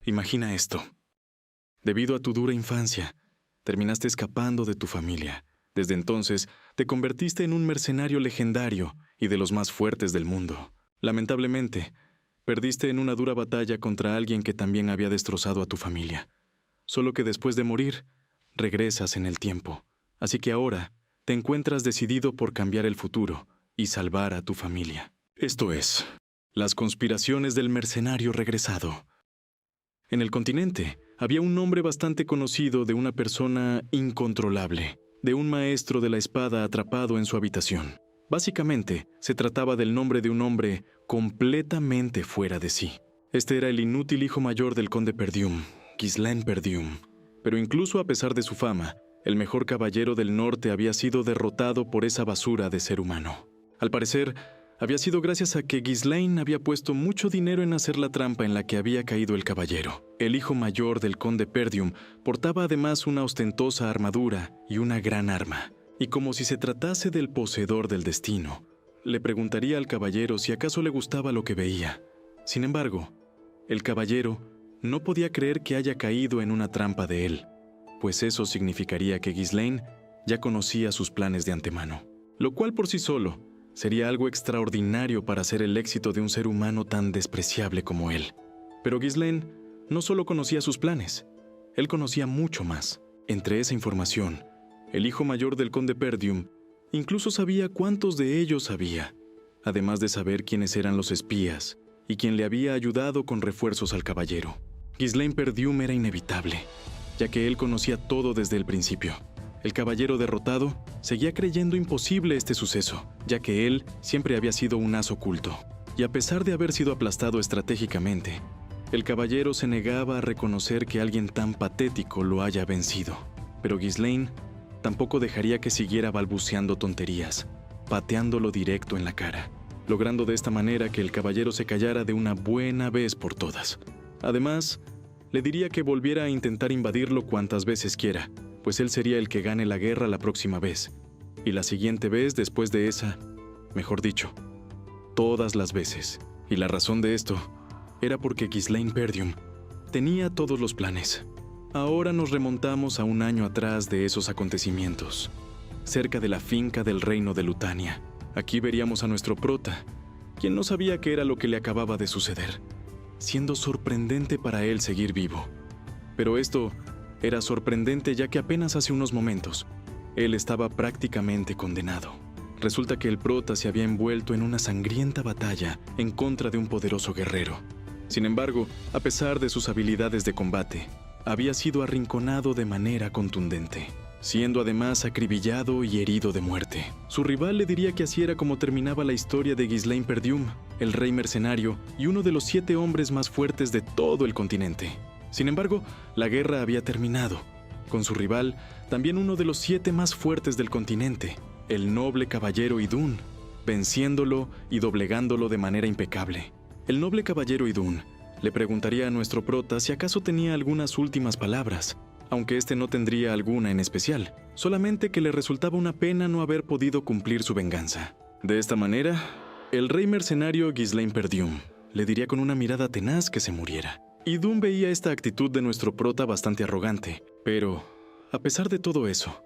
Imagina esto. Debido a tu dura infancia, terminaste escapando de tu familia. Desde entonces, te convertiste en un mercenario legendario y de los más fuertes del mundo. Lamentablemente, perdiste en una dura batalla contra alguien que también había destrozado a tu familia. Solo que después de morir, regresas en el tiempo. Así que ahora, te encuentras decidido por cambiar el futuro y salvar a tu familia. Esto es, las conspiraciones del mercenario regresado. En el continente, había un nombre bastante conocido de una persona incontrolable, de un maestro de la espada atrapado en su habitación. Básicamente, se trataba del nombre de un hombre completamente fuera de sí. Este era el inútil hijo mayor del conde Perdium, Ghislain Perdium. Pero incluso a pesar de su fama, el mejor caballero del norte había sido derrotado por esa basura de ser humano. Al parecer, había sido gracias a que Ghislain había puesto mucho dinero en hacer la trampa en la que había caído el caballero. El hijo mayor del conde Perdium portaba además una ostentosa armadura y una gran arma. Y como si se tratase del poseedor del destino, le preguntaría al caballero si acaso le gustaba lo que veía. Sin embargo, el caballero no podía creer que haya caído en una trampa de él, pues eso significaría que Ghislain ya conocía sus planes de antemano, lo cual por sí solo sería algo extraordinario para hacer el éxito de un ser humano tan despreciable como él. Pero Ghislain no solo conocía sus planes, él conocía mucho más. Entre esa información, el hijo mayor del conde Perdium incluso sabía cuántos de ellos había, además de saber quiénes eran los espías y quién le había ayudado con refuerzos al caballero. Ghislain Perdium era inevitable, ya que él conocía todo desde el principio. El caballero derrotado seguía creyendo imposible este suceso, ya que él siempre había sido un as oculto. Y a pesar de haber sido aplastado estratégicamente, el caballero se negaba a reconocer que alguien tan patético lo haya vencido. Pero Ghislain tampoco dejaría que siguiera balbuceando tonterías, pateándolo directo en la cara, logrando de esta manera que el caballero se callara de una buena vez por todas. Además, le diría que volviera a intentar invadirlo cuantas veces quiera, pues él sería el que gane la guerra la próxima vez, y la siguiente vez después de esa, mejor dicho, todas las veces. Y la razón de esto era porque Ghislain Perdium tenía todos los planes. Ahora nos remontamos a un año atrás de esos acontecimientos, cerca de la finca del reino de Lutania. Aquí veríamos a nuestro prota, quien no sabía qué era lo que le acababa de suceder, siendo sorprendente para él seguir vivo. Pero esto era sorprendente ya que apenas hace unos momentos, él estaba prácticamente condenado. Resulta que el prota se había envuelto en una sangrienta batalla en contra de un poderoso guerrero. Sin embargo, a pesar de sus habilidades de combate, había sido arrinconado de manera contundente, siendo además acribillado y herido de muerte. Su rival le diría que así era como terminaba la historia de Ghislain Perdium, el rey mercenario y uno de los 7 hombres más fuertes de todo el continente. Sin embargo, la guerra había terminado, con su rival, también uno de los 7 más fuertes del continente, el noble caballero Idún, venciéndolo y doblegándolo de manera impecable. El noble caballero Idún le preguntaría a nuestro prota si acaso tenía algunas últimas palabras, aunque este no tendría alguna en especial, solamente que le resultaba una pena no haber podido cumplir su venganza. De esta manera, el rey mercenario Ghislain Perdium le diría con una mirada tenaz que se muriera. Idún veía esta actitud de nuestro prota bastante arrogante, pero, a pesar de todo eso,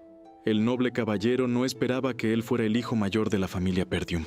el noble caballero no esperaba que él fuera el hijo mayor de la familia Perdium,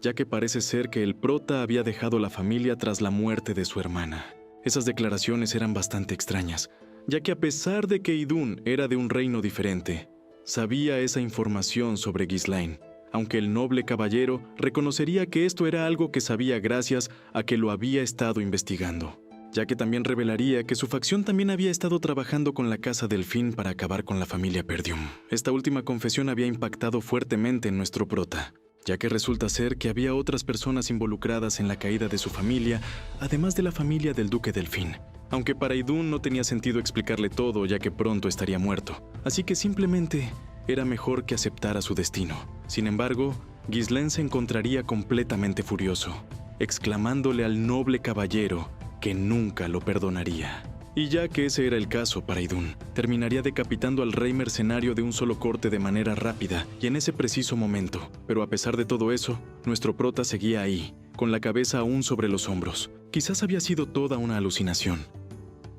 ya que parece ser que el prota había dejado la familia tras la muerte de su hermana. Esas declaraciones eran bastante extrañas, ya que a pesar de que Idún era de un reino diferente, sabía esa información sobre Ghislain, aunque el noble caballero reconocería que esto era algo que sabía gracias a que lo había estado investigando, ya que también revelaría que su facción también había estado trabajando con la Casa Delfín para acabar con la familia Perdium. Esta última confesión había impactado fuertemente en nuestro prota, ya que resulta ser que había otras personas involucradas en la caída de su familia, además de la familia del duque Delfín. Aunque para Idún no tenía sentido explicarle todo, ya que pronto estaría muerto, así que simplemente era mejor que aceptara su destino. Sin embargo, Ghislain se encontraría completamente furioso, exclamándole al noble caballero que nunca lo perdonaría. Y ya que ese era el caso para Idún, terminaría decapitando al rey mercenario de un solo corte de manera rápida y en ese preciso momento. Pero a pesar de todo eso, nuestro prota seguía ahí, con la cabeza aún sobre los hombros. Quizás había sido toda una alucinación.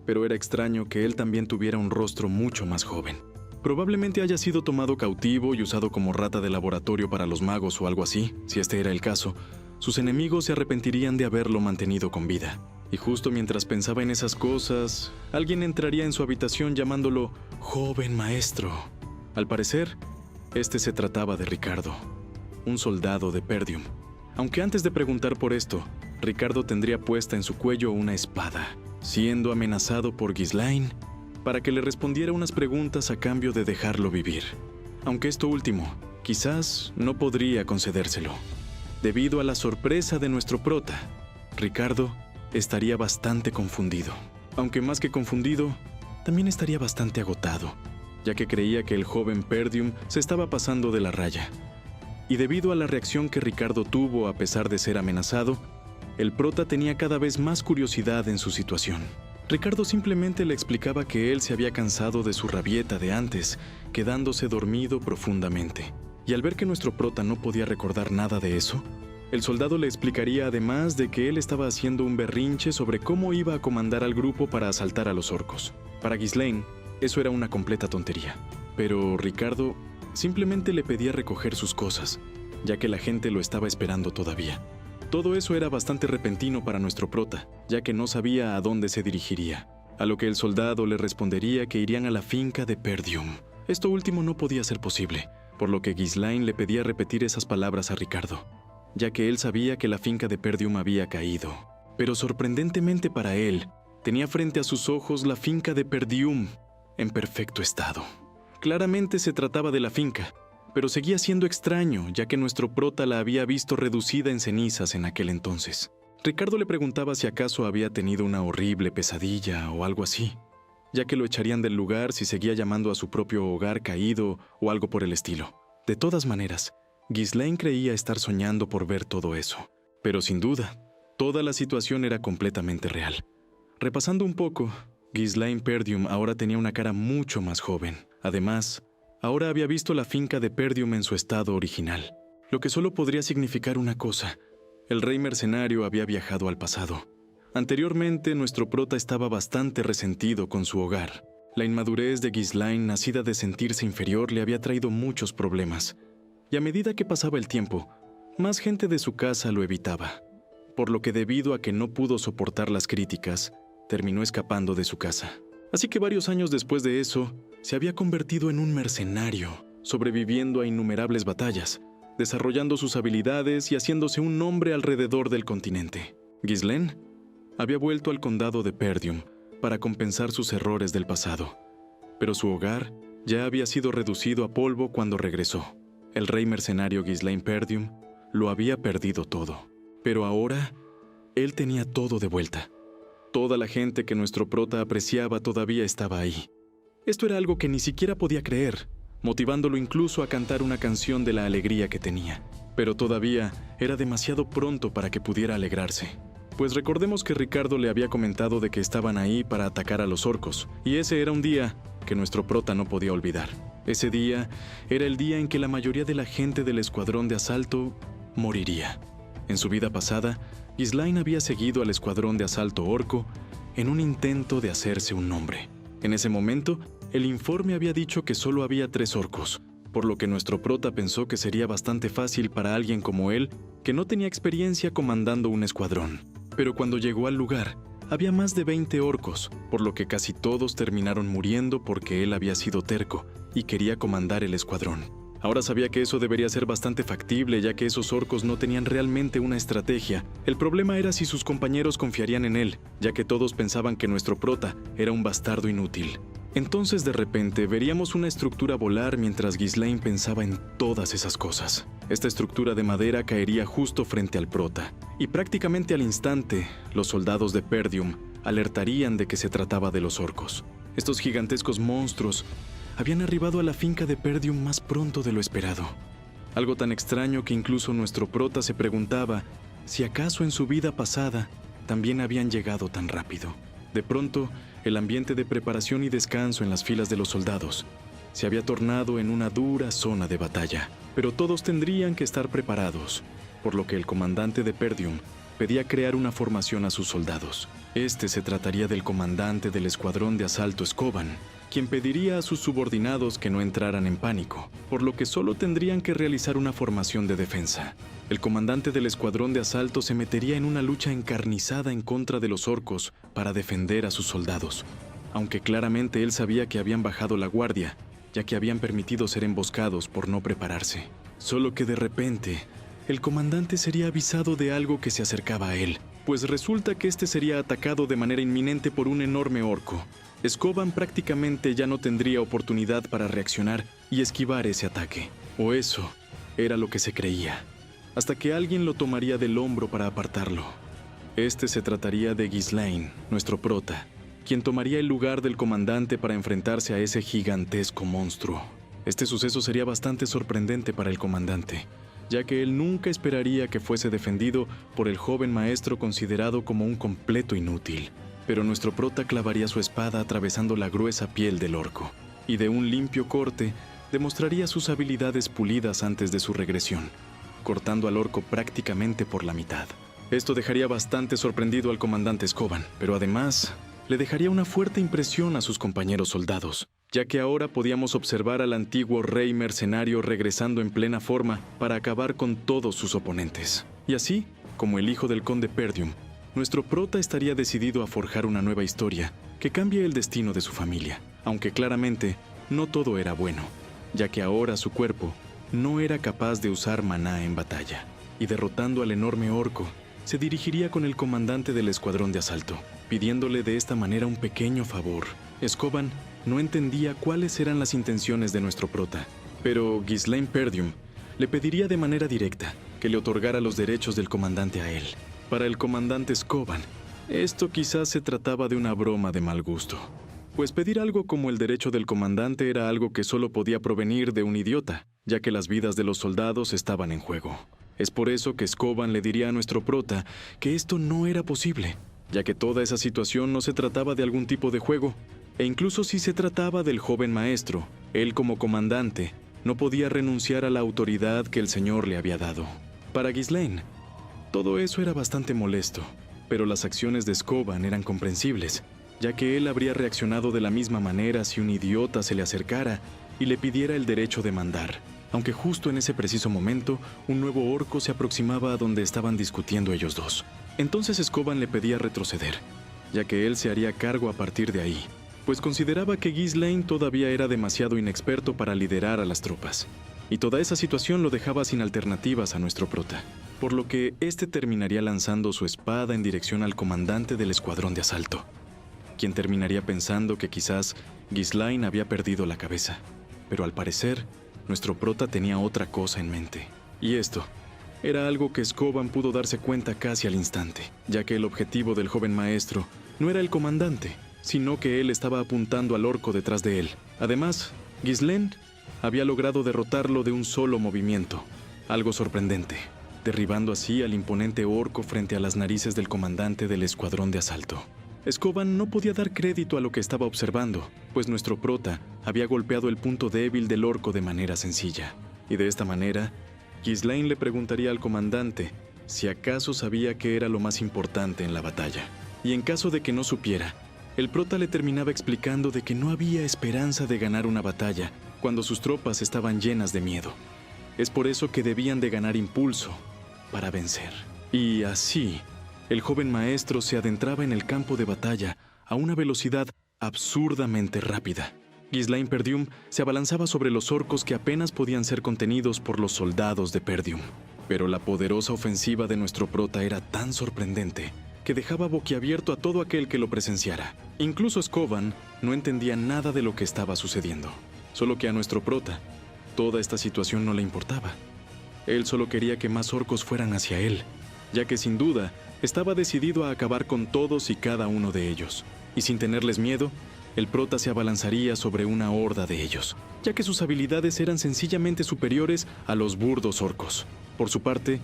pero era extraño que él también tuviera un rostro mucho más joven. Probablemente haya sido tomado cautivo y usado como rata de laboratorio para los magos o algo así. Si este era el caso, sus enemigos se arrepentirían de haberlo mantenido con vida. Y justo mientras pensaba en esas cosas, alguien entraría en su habitación llamándolo «joven maestro». Al parecer, este se trataba de Ricardo, un soldado de Perdium. Aunque antes de preguntar por esto, Ricardo tendría puesta en su cuello una espada, siendo amenazado por Ghislaine para que le respondiera unas preguntas a cambio de dejarlo vivir. Aunque esto último, quizás no podría concedérselo. Debido a la sorpresa de nuestro prota, Ricardo estaría bastante confundido. Aunque más que confundido, también estaría bastante agotado, ya que creía que el joven Perdium se estaba pasando de la raya. Y debido a la reacción que Ricardo tuvo a pesar de ser amenazado, el prota tenía cada vez más curiosidad en su situación. Ricardo simplemente le explicaba que él se había cansado de su rabieta de antes, quedándose dormido profundamente. Y al ver que nuestro prota no podía recordar nada de eso, el soldado le explicaría además de que él estaba haciendo un berrinche sobre cómo iba a comandar al grupo para asaltar a los orcos. Para Ghislaine, eso era una completa tontería. Pero Ricardo simplemente le pedía recoger sus cosas, ya que la gente lo estaba esperando todavía. Todo eso era bastante repentino para nuestro prota, ya que no sabía a dónde se dirigiría. A lo que el soldado le respondería que irían a la finca de Perdium. Esto último no podía ser posible, por lo que Ghislaine le pedía repetir esas palabras a Ricardo, ya que él sabía que la finca de Perdium había caído. Pero sorprendentemente para él, tenía frente a sus ojos la finca de Perdium, en perfecto estado. Claramente se trataba de la finca, pero seguía siendo extraño, ya que nuestro prota la había visto reducida en cenizas en aquel entonces. Ricardo le preguntaba si acaso había tenido una horrible pesadilla o algo así, ya que lo echarían del lugar si seguía llamando a su propio hogar caído o algo por el estilo. De todas maneras, Ghislaine creía estar soñando por ver todo eso, pero sin duda, toda la situación era completamente real. Repasando un poco, Ghislaine Perdium ahora tenía una cara mucho más joven. Además, ahora había visto la finca de Perdium en su estado original, lo que solo podría significar una cosa: el rey mercenario había viajado al pasado. Anteriormente, nuestro prota estaba bastante resentido con su hogar. La inmadurez de Ghislaine, nacida de sentirse inferior, le había traído muchos problemas. Y a medida que pasaba el tiempo, más gente de su casa lo evitaba, por lo que debido a que no pudo soportar las críticas, terminó escapando de su casa. Así que varios años después de eso, se había convertido en un mercenario, sobreviviendo a innumerables batallas, desarrollando sus habilidades y haciéndose un nombre alrededor del continente. Ghislaine había vuelto al condado de Perdium para compensar sus errores del pasado, pero su hogar ya había sido reducido a polvo cuando regresó. El rey mercenario Ghislaine Perdium lo había perdido todo, pero ahora él tenía todo de vuelta. Toda la gente que nuestro prota apreciaba todavía estaba ahí. Esto era algo que ni siquiera podía creer, motivándolo incluso a cantar una canción de la alegría que tenía. Pero todavía era demasiado pronto para que pudiera alegrarse. Pues recordemos que Ricardo le había comentado de que estaban ahí para atacar a los orcos, y ese era un día que nuestro prota no podía olvidar. Ese día era el día en que la mayoría de la gente del escuadrón de asalto moriría. En su vida pasada, Ghislaine había seguido al escuadrón de asalto orco en un intento de hacerse un nombre. En ese momento, el informe había dicho que solo había 3 orcos, por lo que nuestro prota pensó que sería bastante fácil para alguien como él, que no tenía experiencia comandando un escuadrón. Pero cuando llegó al lugar, había más de 20 orcos, por lo que casi todos terminaron muriendo porque él había sido terco y quería comandar el escuadrón. Ahora sabía que eso debería ser bastante factible, ya que esos orcos no tenían realmente una estrategia. El problema era si sus compañeros confiarían en él, ya que todos pensaban que nuestro prota era un bastardo inútil. Entonces, de repente, veríamos una estructura volar mientras Ghislaine pensaba en todas esas cosas. Esta estructura de madera caería justo frente al prota, y prácticamente al instante, los soldados de Perdium alertarían de que se trataba de los orcos. Estos gigantescos monstruos habían arribado a la finca de Perdium más pronto de lo esperado. Algo tan extraño que incluso nuestro prota se preguntaba si acaso en su vida pasada también habían llegado tan rápido. De pronto, el ambiente de preparación y descanso en las filas de los soldados se había tornado en una dura zona de batalla, pero todos tendrían que estar preparados, por lo que el comandante de Perdium pedía crear una formación a sus soldados. Este se trataría del comandante del escuadrón de asalto Skoban, quien pediría a sus subordinados que no entraran en pánico, por lo que solo tendrían que realizar una formación de defensa. El comandante del escuadrón de asalto se metería en una lucha encarnizada en contra de los orcos para defender a sus soldados, aunque claramente él sabía que habían bajado la guardia, ya que habían permitido ser emboscados por no prepararse. Solo que de repente, el comandante sería avisado de algo que se acercaba a él, pues resulta que este sería atacado de manera inminente por un enorme orco. Skoban prácticamente ya no tendría oportunidad para reaccionar y esquivar ese ataque. O eso era lo que se creía, hasta que alguien lo tomaría del hombro para apartarlo. Este se trataría de Ghislain, nuestro prota, quien tomaría el lugar del comandante para enfrentarse a ese gigantesco monstruo. Este suceso sería bastante sorprendente para el comandante, ya que él nunca esperaría que fuese defendido por el joven maestro considerado como un completo inútil. Pero nuestro prota clavaría su espada atravesando la gruesa piel del orco, y de un limpio corte demostraría sus habilidades pulidas antes de su regresión, cortando al orco prácticamente por la mitad. Esto dejaría bastante sorprendido al comandante Skoban, pero además le dejaría una fuerte impresión a sus compañeros soldados, ya que ahora podíamos observar al antiguo rey mercenario regresando en plena forma para acabar con todos sus oponentes. Y así, como el hijo del conde Perdium, nuestro prota estaría decidido a forjar una nueva historia que cambie el destino de su familia, aunque claramente no todo era bueno, ya que ahora su cuerpo no era capaz de usar maná en batalla, y derrotando al enorme orco, se dirigiría con el comandante del escuadrón de asalto, pidiéndole de esta manera un pequeño favor. Skoban no entendía cuáles eran las intenciones de nuestro prota, pero Ghislain Perdium le pediría de manera directa que le otorgara los derechos del comandante a él. Para el comandante Skoban, esto quizás se trataba de una broma de mal gusto, pues pedir algo como el derecho del comandante era algo que solo podía provenir de un idiota, ya que las vidas de los soldados estaban en juego. Es por eso que Skoban le diría a nuestro prota que esto no era posible, ya que toda esa situación no se trataba de algún tipo de juego, e incluso si se trataba del joven maestro, él como comandante no podía renunciar a la autoridad que el señor le había dado. Para Ghislain, todo eso era bastante molesto, pero las acciones de Skoban eran comprensibles, ya que él habría reaccionado de la misma manera si un idiota se le acercara y le pidiera el derecho de mandar, aunque justo en ese preciso momento un nuevo orco se aproximaba a donde estaban discutiendo ellos dos. Entonces Skoban le pedía retroceder, ya que él se haría cargo a partir de ahí, pues consideraba que Ghislain todavía era demasiado inexperto para liderar a las tropas, y toda esa situación lo dejaba sin alternativas a nuestro prota, por lo que este terminaría lanzando su espada en dirección al comandante del escuadrón de asalto, quien terminaría pensando que quizás Ghislain había perdido la cabeza, pero al parecer nuestro prota tenía otra cosa en mente, y esto era algo que Skoban pudo darse cuenta casi al instante, ya que el objetivo del joven maestro no era el comandante, sino que él estaba apuntando al orco detrás de él. Además, Ghislain había logrado derrotarlo de un solo movimiento, algo sorprendente, derribando así al imponente orco frente a las narices del comandante del escuadrón de asalto. Skoban no podía dar crédito a lo que estaba observando, pues nuestro prota había golpeado el punto débil del orco de manera sencilla, y de esta manera, Ghislain le preguntaría al comandante si acaso sabía qué era lo más importante en la batalla. Y en caso de que no supiera, el prota le terminaba explicando de que no había esperanza de ganar una batalla cuando sus tropas estaban llenas de miedo. Es por eso que debían de ganar impulso para vencer. Y así, el joven maestro se adentraba en el campo de batalla a una velocidad absurdamente rápida. Ghislain Perdium se abalanzaba sobre los orcos que apenas podían ser contenidos por los soldados de Perdium. Pero la poderosa ofensiva de nuestro prota era tan sorprendente que dejaba boquiabierto a todo aquel que lo presenciara. Incluso Skoban no entendía nada de lo que estaba sucediendo. Solo que a nuestro prota, toda esta situación no le importaba. Él solo quería que más orcos fueran hacia él, ya que sin duda estaba decidido a acabar con todos y cada uno de ellos. Y sin tenerles miedo, el prota se abalanzaría sobre una horda de ellos, ya que sus habilidades eran sencillamente superiores a los burdos orcos. Por su parte,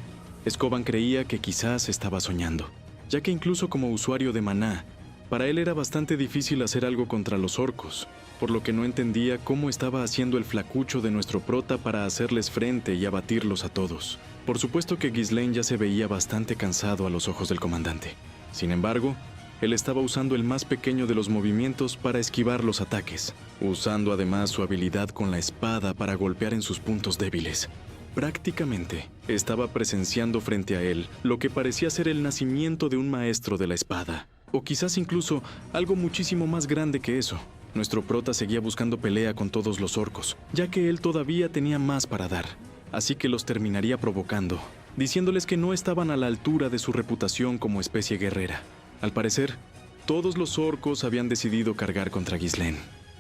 Skoban creía que quizás estaba soñando, ya que incluso como usuario de maná, para él era bastante difícil hacer algo contra los orcos, por lo que no entendía cómo estaba haciendo el flacucho de nuestro prota para hacerles frente y abatirlos a todos. Por supuesto que Ghislaine ya se veía bastante cansado a los ojos del comandante. Sin embargo, él estaba usando el más pequeño de los movimientos para esquivar los ataques, usando además su habilidad con la espada para golpear en sus puntos débiles. Prácticamente estaba presenciando frente a él lo que parecía ser el nacimiento de un maestro de la espada, o quizás incluso algo muchísimo más grande que eso. Nuestro prota seguía buscando pelea con todos los orcos, ya que él todavía tenía más para dar, así que los terminaría provocando, diciéndoles que no estaban a la altura de su reputación como especie guerrera. Al parecer, todos los orcos habían decidido cargar contra Ghislaine,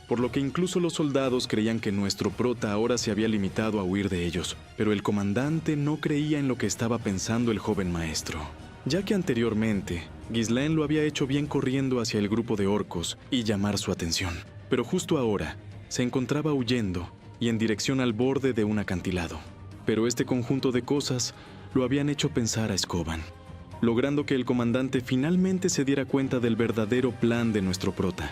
por lo que incluso los soldados creían que nuestro prota ahora se había limitado a huir de ellos, pero el comandante no creía en lo que estaba pensando el joven maestro, ya que anteriormente Ghislaine lo había hecho bien corriendo hacia el grupo de orcos y llamar su atención, pero justo ahora se encontraba huyendo y en dirección al borde de un acantilado. Pero este conjunto de cosas lo habían hecho pensar a Scoban, logrando que el comandante finalmente se diera cuenta del verdadero plan de nuestro prota,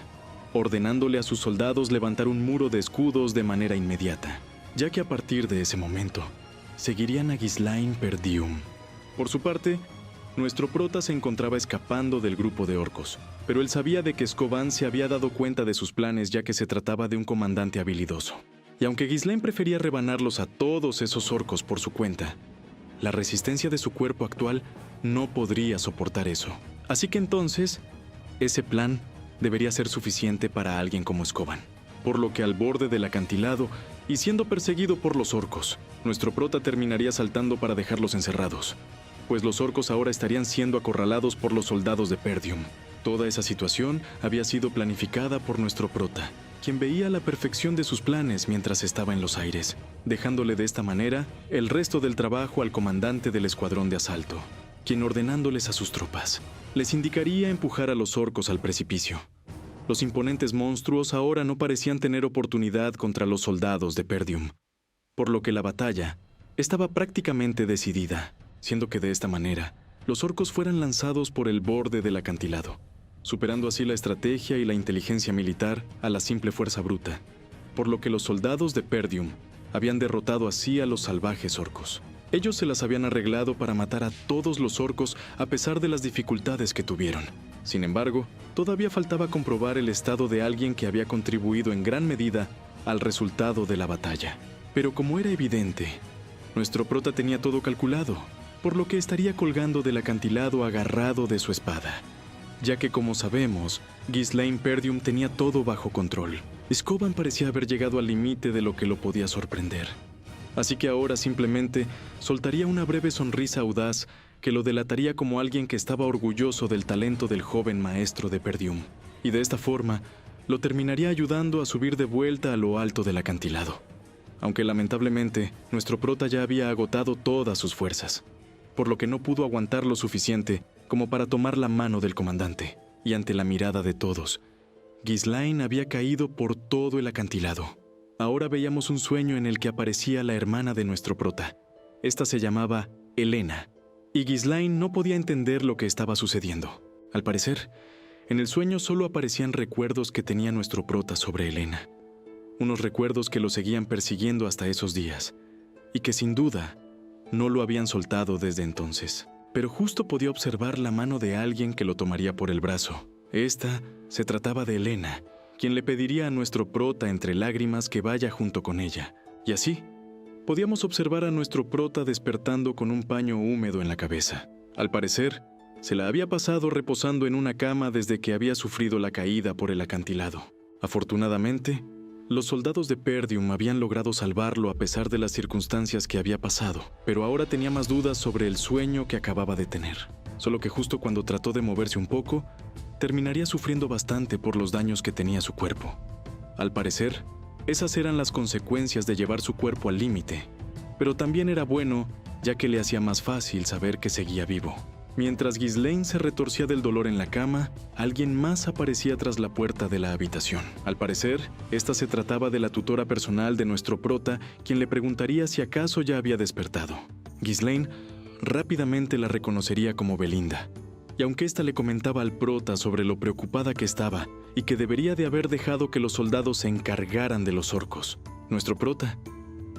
ordenándole a sus soldados levantar un muro de escudos de manera inmediata, ya que a partir de ese momento seguirían a Ghislaine Perdium. Por su parte, nuestro prota se encontraba escapando del grupo de orcos, pero él sabía de que Scoban se había dado cuenta de sus planes ya que se trataba de un comandante habilidoso. Y aunque Ghislaine prefería rebanarlos a todos esos orcos por su cuenta, la resistencia de su cuerpo actual no podría soportar eso. Así que entonces, ese plan debería ser suficiente para alguien como Scoban. Por lo que al borde del acantilado y siendo perseguido por los orcos, nuestro prota terminaría saltando para dejarlos encerrados, pues los orcos ahora estarían siendo acorralados por los soldados de Perdium. Toda esa situación había sido planificada por nuestro prota, quien veía la perfección de sus planes mientras estaba en los aires, dejándole de esta manera el resto del trabajo al comandante del escuadrón de asalto, quien ordenándoles a sus tropas, les indicaría empujar a los orcos al precipicio. Los imponentes monstruos ahora no parecían tener oportunidad contra los soldados de Perdium, por lo que la batalla estaba prácticamente decidida, siendo que de esta manera los orcos fueran lanzados por el borde del acantilado, superando así la estrategia y la inteligencia militar a la simple fuerza bruta, por lo que los soldados de Perdium habían derrotado así a los salvajes orcos. Ellos se las habían arreglado para matar a todos los orcos a pesar de las dificultades que tuvieron. Sin embargo, todavía faltaba comprobar el estado de alguien que había contribuido en gran medida al resultado de la batalla. Pero como era evidente, nuestro prota tenía todo calculado, por lo que estaría colgando del acantilado agarrado de su espada, ya que como sabemos, Ghislaine Perdium tenía todo bajo control. Scoban parecía haber llegado al límite de lo que lo podía sorprender. Así que ahora simplemente soltaría una breve sonrisa audaz que lo delataría como alguien que estaba orgulloso del talento del joven maestro de Perdium, y de esta forma lo terminaría ayudando a subir de vuelta a lo alto del acantilado. Aunque lamentablemente nuestro prota ya había agotado todas sus fuerzas, por lo que no pudo aguantar lo suficiente como para tomar la mano del comandante, y ante la mirada de todos, Ghislaine había caído por todo el acantilado. Ahora veíamos un sueño en el que aparecía la hermana de nuestro prota. Esta se llamaba Helena, y Ghislaine no podía entender lo que estaba sucediendo. Al parecer, en el sueño solo aparecían recuerdos que tenía nuestro prota sobre Helena. Unos recuerdos que lo seguían persiguiendo hasta esos días, y que sin duda no lo habían soltado desde entonces. Pero justo podía observar la mano de alguien que lo tomaría por el brazo. Esta se trataba de Helena, quien le pediría a nuestro prota entre lágrimas que vaya junto con ella. Y así, podíamos observar a nuestro prota despertando con un paño húmedo en la cabeza. Al parecer, se la había pasado reposando en una cama desde que había sufrido la caída por el acantilado. Afortunadamente, los soldados de Perdium habían logrado salvarlo a pesar de las circunstancias que había pasado, pero ahora tenía más dudas sobre el sueño que acababa de tener. Solo que justo cuando trató de moverse un poco, terminaría sufriendo bastante por los daños que tenía su cuerpo. Al parecer, esas eran las consecuencias de llevar su cuerpo al límite, pero también era bueno, ya que le hacía más fácil saber que seguía vivo. Mientras Ghislaine se retorcía del dolor en la cama, alguien más aparecía tras la puerta de la habitación. Al parecer, esta se trataba de la tutora personal de nuestro prota, quien le preguntaría si acaso ya había despertado. Ghislaine rápidamente la reconocería como Belinda, y aunque ésta le comentaba al prota sobre lo preocupada que estaba y que debería de haber dejado que los soldados se encargaran de los orcos, nuestro prota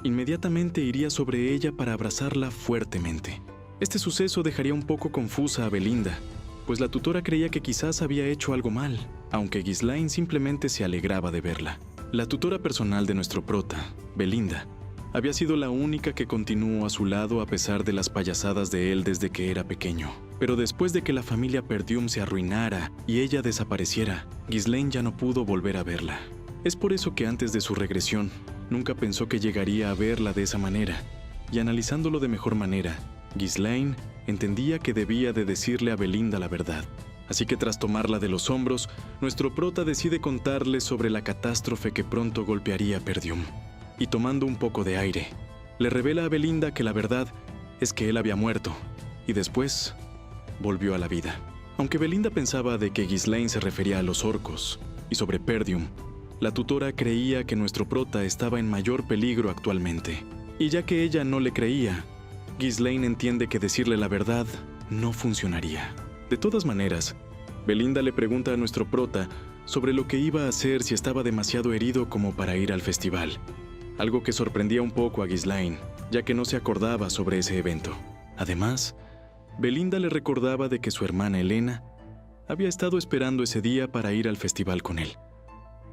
inmediatamente iría sobre ella para abrazarla fuertemente. Este suceso dejaría un poco confusa a Belinda, pues la tutora creía que quizás había hecho algo mal, aunque Ghislaine simplemente se alegraba de verla. La tutora personal de nuestro prota, Belinda, había sido la única que continuó a su lado a pesar de las payasadas de él desde que era pequeño. Pero después de que la familia Perdium se arruinara y ella desapareciera, Ghislaine ya no pudo volver a verla. Es por eso que antes de su regresión, nunca pensó que llegaría a verla de esa manera, y analizándolo de mejor manera, Ghislaine entendía que debía de decirle a Belinda la verdad. Así que tras tomarla de los hombros, nuestro prota decide contarle sobre la catástrofe que pronto golpearía a Perdium. Y tomando un poco de aire, le revela a Belinda que la verdad es que él había muerto, y después volvió a la vida. Aunque Belinda pensaba de que Ghislaine se refería a los orcos, y sobre Perdium, la tutora creía que nuestro prota estaba en mayor peligro actualmente. Y ya que ella no le creía, Ghislaine entiende que decirle la verdad no funcionaría. De todas maneras, Belinda le pregunta a nuestro prota sobre lo que iba a hacer si estaba demasiado herido como para ir al festival. Algo que sorprendía un poco a Ghislaine, ya que no se acordaba sobre ese evento. Además, Belinda le recordaba de que su hermana Elena había estado esperando ese día para ir al festival con él,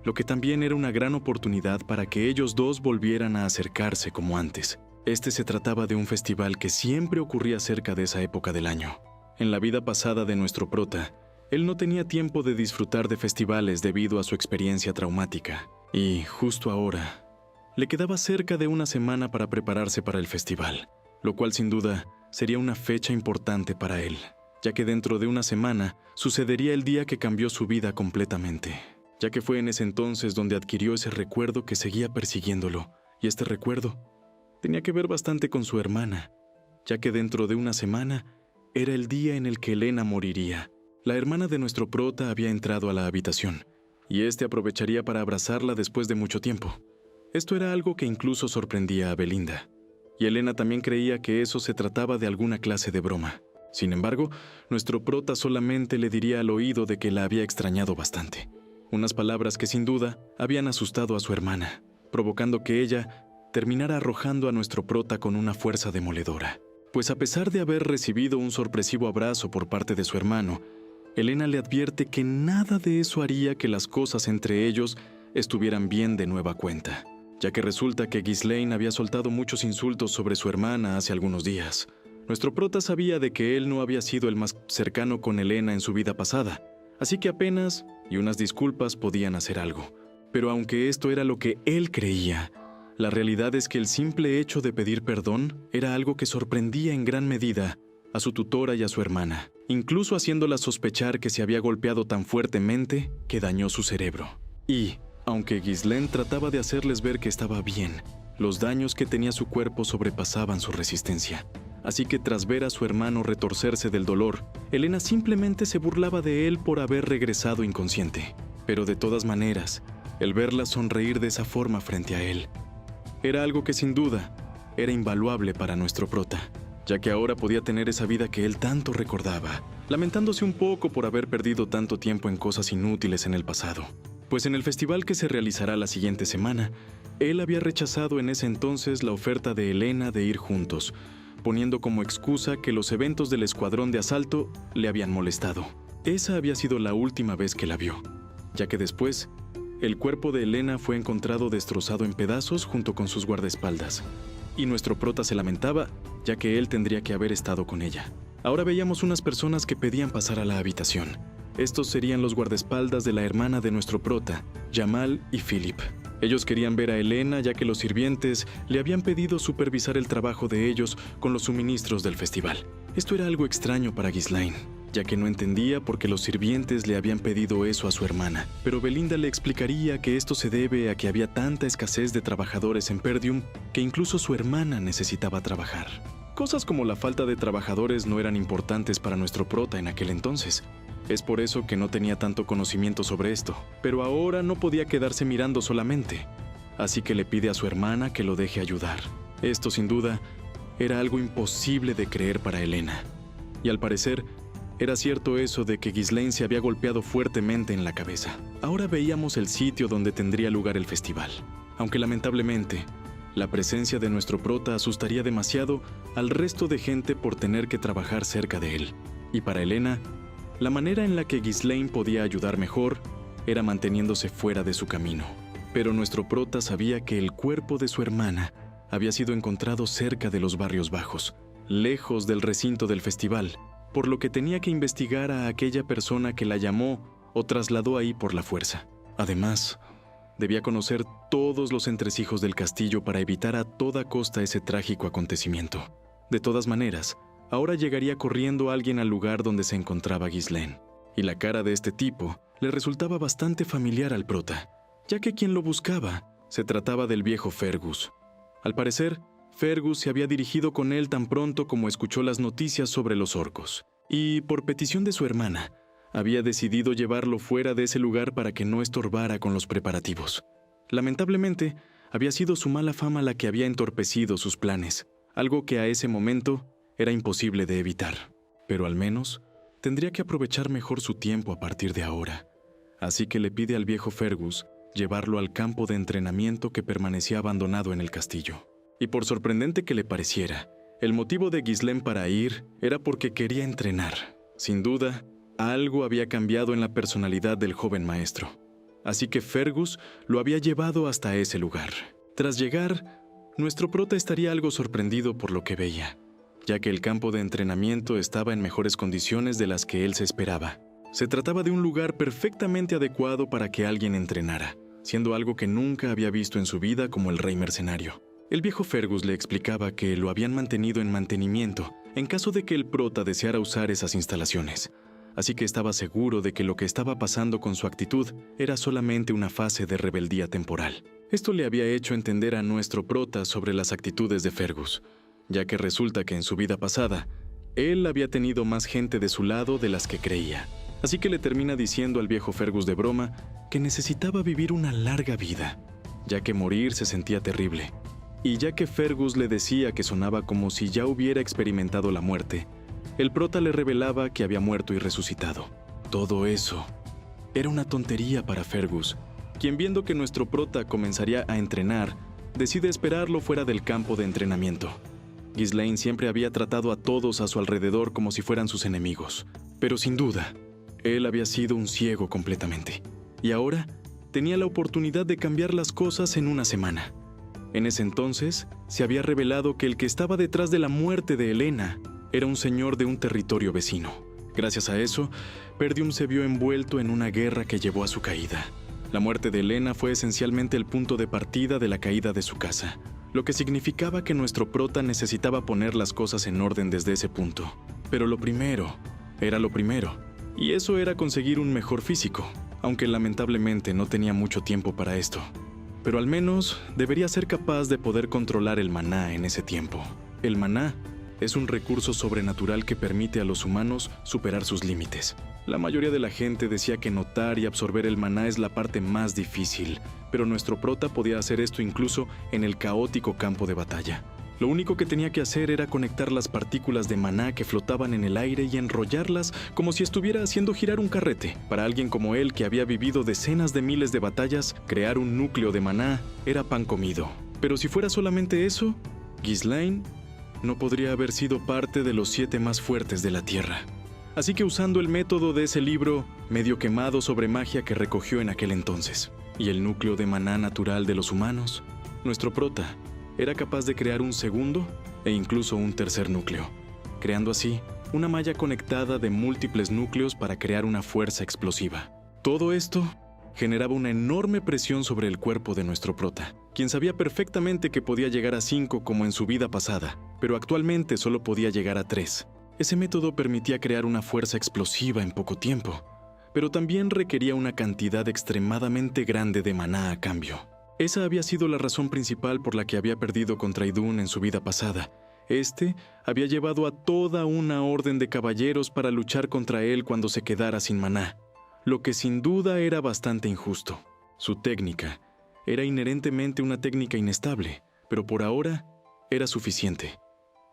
lo que también era una gran oportunidad para que ellos dos volvieran a acercarse como antes. Este se trataba de un festival que siempre ocurría cerca de esa época del año. En la vida pasada de nuestro prota, él no tenía tiempo de disfrutar de festivales debido a su experiencia traumática. Y justo ahora, le quedaba cerca de una semana para prepararse para el festival, lo cual sin duda sería una fecha importante para él, ya que dentro de una semana sucedería el día que cambió su vida completamente, ya que fue en ese entonces donde adquirió ese recuerdo que seguía persiguiéndolo, y este recuerdo tenía que ver bastante con su hermana, ya que dentro de una semana era el día en el que Elena moriría. La hermana de nuestro prota había entrado a la habitación, y este aprovecharía para abrazarla después de mucho tiempo. Esto era algo que incluso sorprendía a Belinda, y Elena también creía que eso se trataba de alguna clase de broma. Sin embargo, nuestro prota solamente le diría al oído de que la había extrañado bastante. Unas palabras que sin duda habían asustado a su hermana, provocando que ella terminara arrojando a nuestro prota con una fuerza demoledora. Pues a pesar de haber recibido un sorpresivo abrazo por parte de su hermano, Elena le advierte que nada de eso haría que las cosas entre ellos estuvieran bien de nueva cuenta, ya que resulta que Ghislaine había soltado muchos insultos sobre su hermana hace algunos días. Nuestro prota sabía de que él no había sido el más cercano con Elena en su vida pasada, así que apenas y unas disculpas podían hacer algo. Pero aunque esto era lo que él creía, la realidad es que el simple hecho de pedir perdón era algo que sorprendía en gran medida a su tutora y a su hermana, incluso haciéndola sospechar que se había golpeado tan fuertemente que dañó su cerebro. Y, aunque Ghislaine trataba de hacerles ver que estaba bien, los daños que tenía su cuerpo sobrepasaban su resistencia. Así que tras ver a su hermano retorcerse del dolor, Elena simplemente se burlaba de él por haber regresado inconsciente. Pero de todas maneras, el verla sonreír de esa forma frente a él era algo que sin duda era invaluable para nuestro prota, ya que ahora podía tener esa vida que él tanto recordaba, lamentándose un poco por haber perdido tanto tiempo en cosas inútiles en el pasado. Pues en el festival que se realizará la siguiente semana, él había rechazado en ese entonces la oferta de Elena de ir juntos, poniendo como excusa que los eventos del escuadrón de asalto le habían molestado. Esa había sido la última vez que la vio, ya que después el cuerpo de Elena fue encontrado destrozado en pedazos junto con sus guardaespaldas, y nuestro prota se lamentaba, ya que él tendría que haber estado con ella. Ahora veíamos unas personas que pedían pasar a la habitación. Estos serían los guardaespaldas de la hermana de nuestro prota, Jamal y Philip. Ellos querían ver a Elena, ya que los sirvientes le habían pedido supervisar el trabajo de ellos con los suministros del festival. Esto era algo extraño para Ghislaine, ya que no entendía por qué los sirvientes le habían pedido eso a su hermana. Pero Belinda le explicaría que esto se debe a que había tanta escasez de trabajadores en Perdium que incluso su hermana necesitaba trabajar. Cosas como la falta de trabajadores no eran importantes para nuestro prota en aquel entonces. Es por eso que no tenía tanto conocimiento sobre esto, pero ahora no podía quedarse mirando solamente, así que le pide a su hermana que lo deje ayudar. Esto sin duda era algo imposible de creer para Elena, y al parecer era cierto eso de que Ghislaine se había golpeado fuertemente en la cabeza. Ahora veíamos el sitio donde tendría lugar el festival, aunque lamentablemente La presencia de nuestro prota asustaría demasiado al resto de gente por tener que trabajar cerca de él. Y para Elena, la manera en la que Ghislaine podía ayudar mejor era manteniéndose fuera de su camino. Pero nuestro prota sabía que el cuerpo de su hermana había sido encontrado cerca de los barrios bajos, lejos del recinto del festival, por lo que tenía que investigar a aquella persona que la llamó o trasladó ahí por la fuerza. Además, debía conocer todos los entresijos del castillo para evitar a toda costa ese trágico acontecimiento. De todas maneras, ahora llegaría corriendo alguien al lugar donde se encontraba Ghislaine, y la cara de este tipo le resultaba bastante familiar al prota, ya que quien lo buscaba se trataba del viejo Fergus. Al parecer, Fergus se había dirigido con él tan pronto como escuchó las noticias sobre los orcos, y por petición de su hermana, había decidido llevarlo fuera de ese lugar para que no estorbara con los preparativos. Lamentablemente, había sido su mala fama la que había entorpecido sus planes, algo que a ese momento era imposible de evitar. Pero al menos, tendría que aprovechar mejor su tiempo a partir de ahora. Así que le pide al viejo Fergus llevarlo al campo de entrenamiento que permanecía abandonado en el castillo. Y por sorprendente que le pareciera, el motivo de Ghislaine para ir era porque quería entrenar. Sin duda, algo había cambiado en la personalidad del joven maestro. Así que Fergus lo había llevado hasta ese lugar. Tras llegar, nuestro prota estaría algo sorprendido por lo que veía, ya que el campo de entrenamiento estaba en mejores condiciones de las que él se esperaba. Se trataba de un lugar perfectamente adecuado para que alguien entrenara, siendo algo que nunca había visto en su vida como el rey mercenario. El viejo Fergus le explicaba que lo habían mantenido en mantenimiento en caso de que el prota deseara usar esas instalaciones, así que estaba seguro de que lo que estaba pasando con su actitud era solamente una fase de rebeldía temporal. Esto le había hecho entender a nuestro prota sobre las actitudes de Fergus, ya que resulta que en su vida pasada, él había tenido más gente de su lado de las que creía. Así que le termina diciendo al viejo Fergus de broma que necesitaba vivir una larga vida, ya que morir se sentía terrible. Y ya que Fergus le decía que sonaba como si ya hubiera experimentado la muerte, el prota le revelaba que había muerto y resucitado. Todo eso era una tontería para Fergus, quien viendo que nuestro prota comenzaría a entrenar, decide esperarlo fuera del campo de entrenamiento. Ghislaine siempre había tratado a todos a su alrededor como si fueran sus enemigos, pero sin duda, él había sido un ciego completamente, y ahora tenía la oportunidad de cambiar las cosas en una semana. En ese entonces, se había revelado que el que estaba detrás de la muerte de Elena era un señor de un territorio vecino. Gracias a eso, Perdium se vio envuelto en una guerra que llevó a su caída. La muerte de Elena fue esencialmente el punto de partida de la caída de su casa, lo que significaba que nuestro prota necesitaba poner las cosas en orden desde ese punto. Pero lo primero era lo primero, y eso era conseguir un mejor físico, aunque lamentablemente no tenía mucho tiempo para esto. Pero al menos debería ser capaz de poder controlar el maná en ese tiempo. El maná es un recurso sobrenatural que permite a los humanos superar sus límites. La mayoría de la gente decía que notar y absorber el maná es la parte más difícil, pero nuestro prota podía hacer esto incluso en el caótico campo de batalla. Lo único que tenía que hacer era conectar las partículas de maná que flotaban en el aire y enrollarlas como si estuviera haciendo girar un carrete. Para alguien como él, que había vivido decenas de miles de batallas, crear un núcleo de maná era pan comido. Pero si fuera solamente eso, Ghislaine no podría haber sido parte de los 7 más fuertes de la Tierra. Así que usando el método de ese libro medio quemado sobre magia que recogió en aquel entonces, y el núcleo de maná natural de los humanos, nuestro prota era capaz de crear un segundo e incluso un tercer núcleo, creando así una malla conectada de múltiples núcleos para crear una fuerza explosiva. Todo esto generaba una enorme presión sobre el cuerpo de nuestro prota, quien sabía perfectamente que podía llegar a 5 como en su vida pasada, pero actualmente solo podía llegar a 3. Ese método permitía crear una fuerza explosiva en poco tiempo, pero también requería una cantidad extremadamente grande de maná a cambio. Esa había sido la razón principal por la que había perdido contra Idún en su vida pasada. Este había llevado a toda una orden de caballeros para luchar contra él cuando se quedara sin maná, lo que sin duda era bastante injusto. Su técnica era inherentemente una técnica inestable, pero por ahora era suficiente,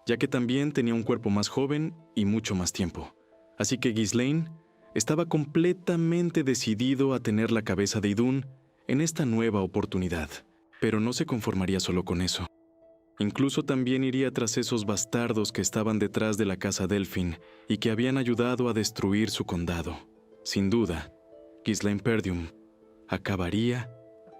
ya que también tenía un cuerpo más joven y mucho más tiempo. Así que Ghislaine estaba completamente decidido a tener la cabeza de Idún en esta nueva oportunidad, pero no se conformaría solo con eso. Incluso también iría tras esos bastardos que estaban detrás de la casa Delphine y que habían ayudado a destruir su condado. Sin duda, Ghislaine Perdue acabaría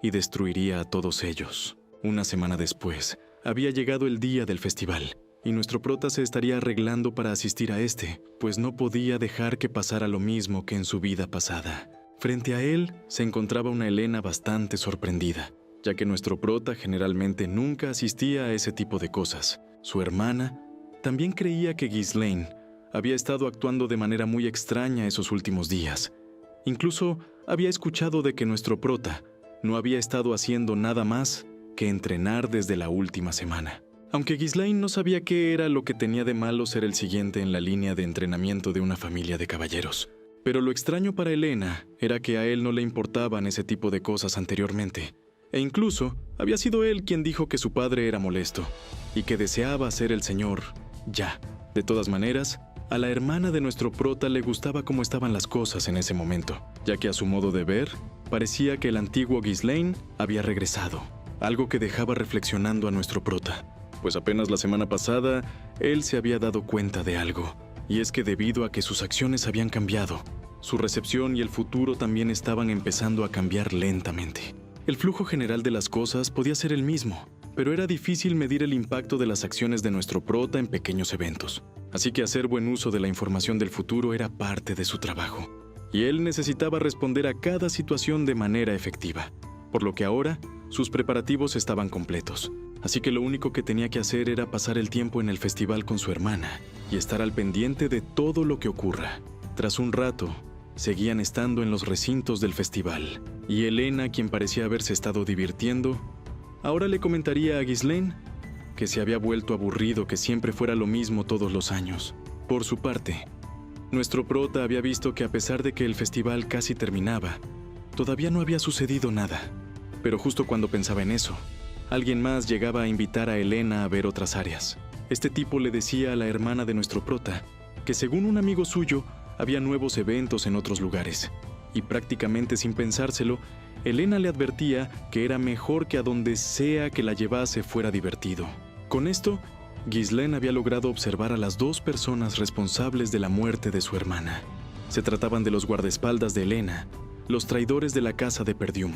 y destruiría a todos ellos. Una semana después, había llegado el día del festival, y nuestro prota se estaría arreglando para asistir a este, pues no podía dejar que pasara lo mismo que en su vida pasada. Frente a él se encontraba una Elena bastante sorprendida, ya que nuestro prota generalmente nunca asistía a ese tipo de cosas. Su hermana también creía que Ghislaine había estado actuando de manera muy extraña esos últimos días. Incluso había escuchado de que nuestro prota no había estado haciendo nada más que entrenar desde la última semana. Aunque Ghislaine no sabía qué era lo que tenía de malo ser el siguiente en la línea de entrenamiento de una familia de caballeros. Pero lo extraño para Elena era que a él no le importaban ese tipo de cosas anteriormente. E incluso había sido él quien dijo que su padre era molesto y que deseaba ser el señor ya. De todas maneras, a la hermana de nuestro prota le gustaba cómo estaban las cosas en ese momento, ya que a su modo de ver, parecía que el antiguo Ghislaine había regresado, algo que dejaba reflexionando a nuestro prota, pues apenas la semana pasada él se había dado cuenta de algo, y es que debido a que sus acciones habían cambiado, su recepción y el futuro también estaban empezando a cambiar lentamente. El flujo general de las cosas podía ser el mismo, pero era difícil medir el impacto de las acciones de nuestro prota en pequeños eventos. Así que hacer buen uso de la información del futuro era parte de su trabajo. Y él necesitaba responder a cada situación de manera efectiva, por lo que ahora sus preparativos estaban completos. Así que lo único que tenía que hacer era pasar el tiempo en el festival con su hermana y estar al pendiente de todo lo que ocurra. Tras un rato, seguían estando en los recintos del festival, y Elena, quien parecía haberse estado divirtiendo, ahora le comentaría a Ghislaine que se había vuelto aburrido que siempre fuera lo mismo todos los años. Por su parte, nuestro prota había visto que a pesar de que el festival casi terminaba, todavía no había sucedido nada. Pero justo cuando pensaba en eso, alguien más llegaba a invitar a Elena a ver otras áreas. Este tipo le decía a la hermana de nuestro prota que según un amigo suyo, había nuevos eventos en otros lugares. Y prácticamente sin pensárselo, Elena le advertía que era mejor que a donde sea que la llevase fuera divertido. Con esto, Ghislaine había logrado observar a las dos personas responsables de la muerte de su hermana. Se trataban de los guardaespaldas de Elena, los traidores de la casa de Perdue.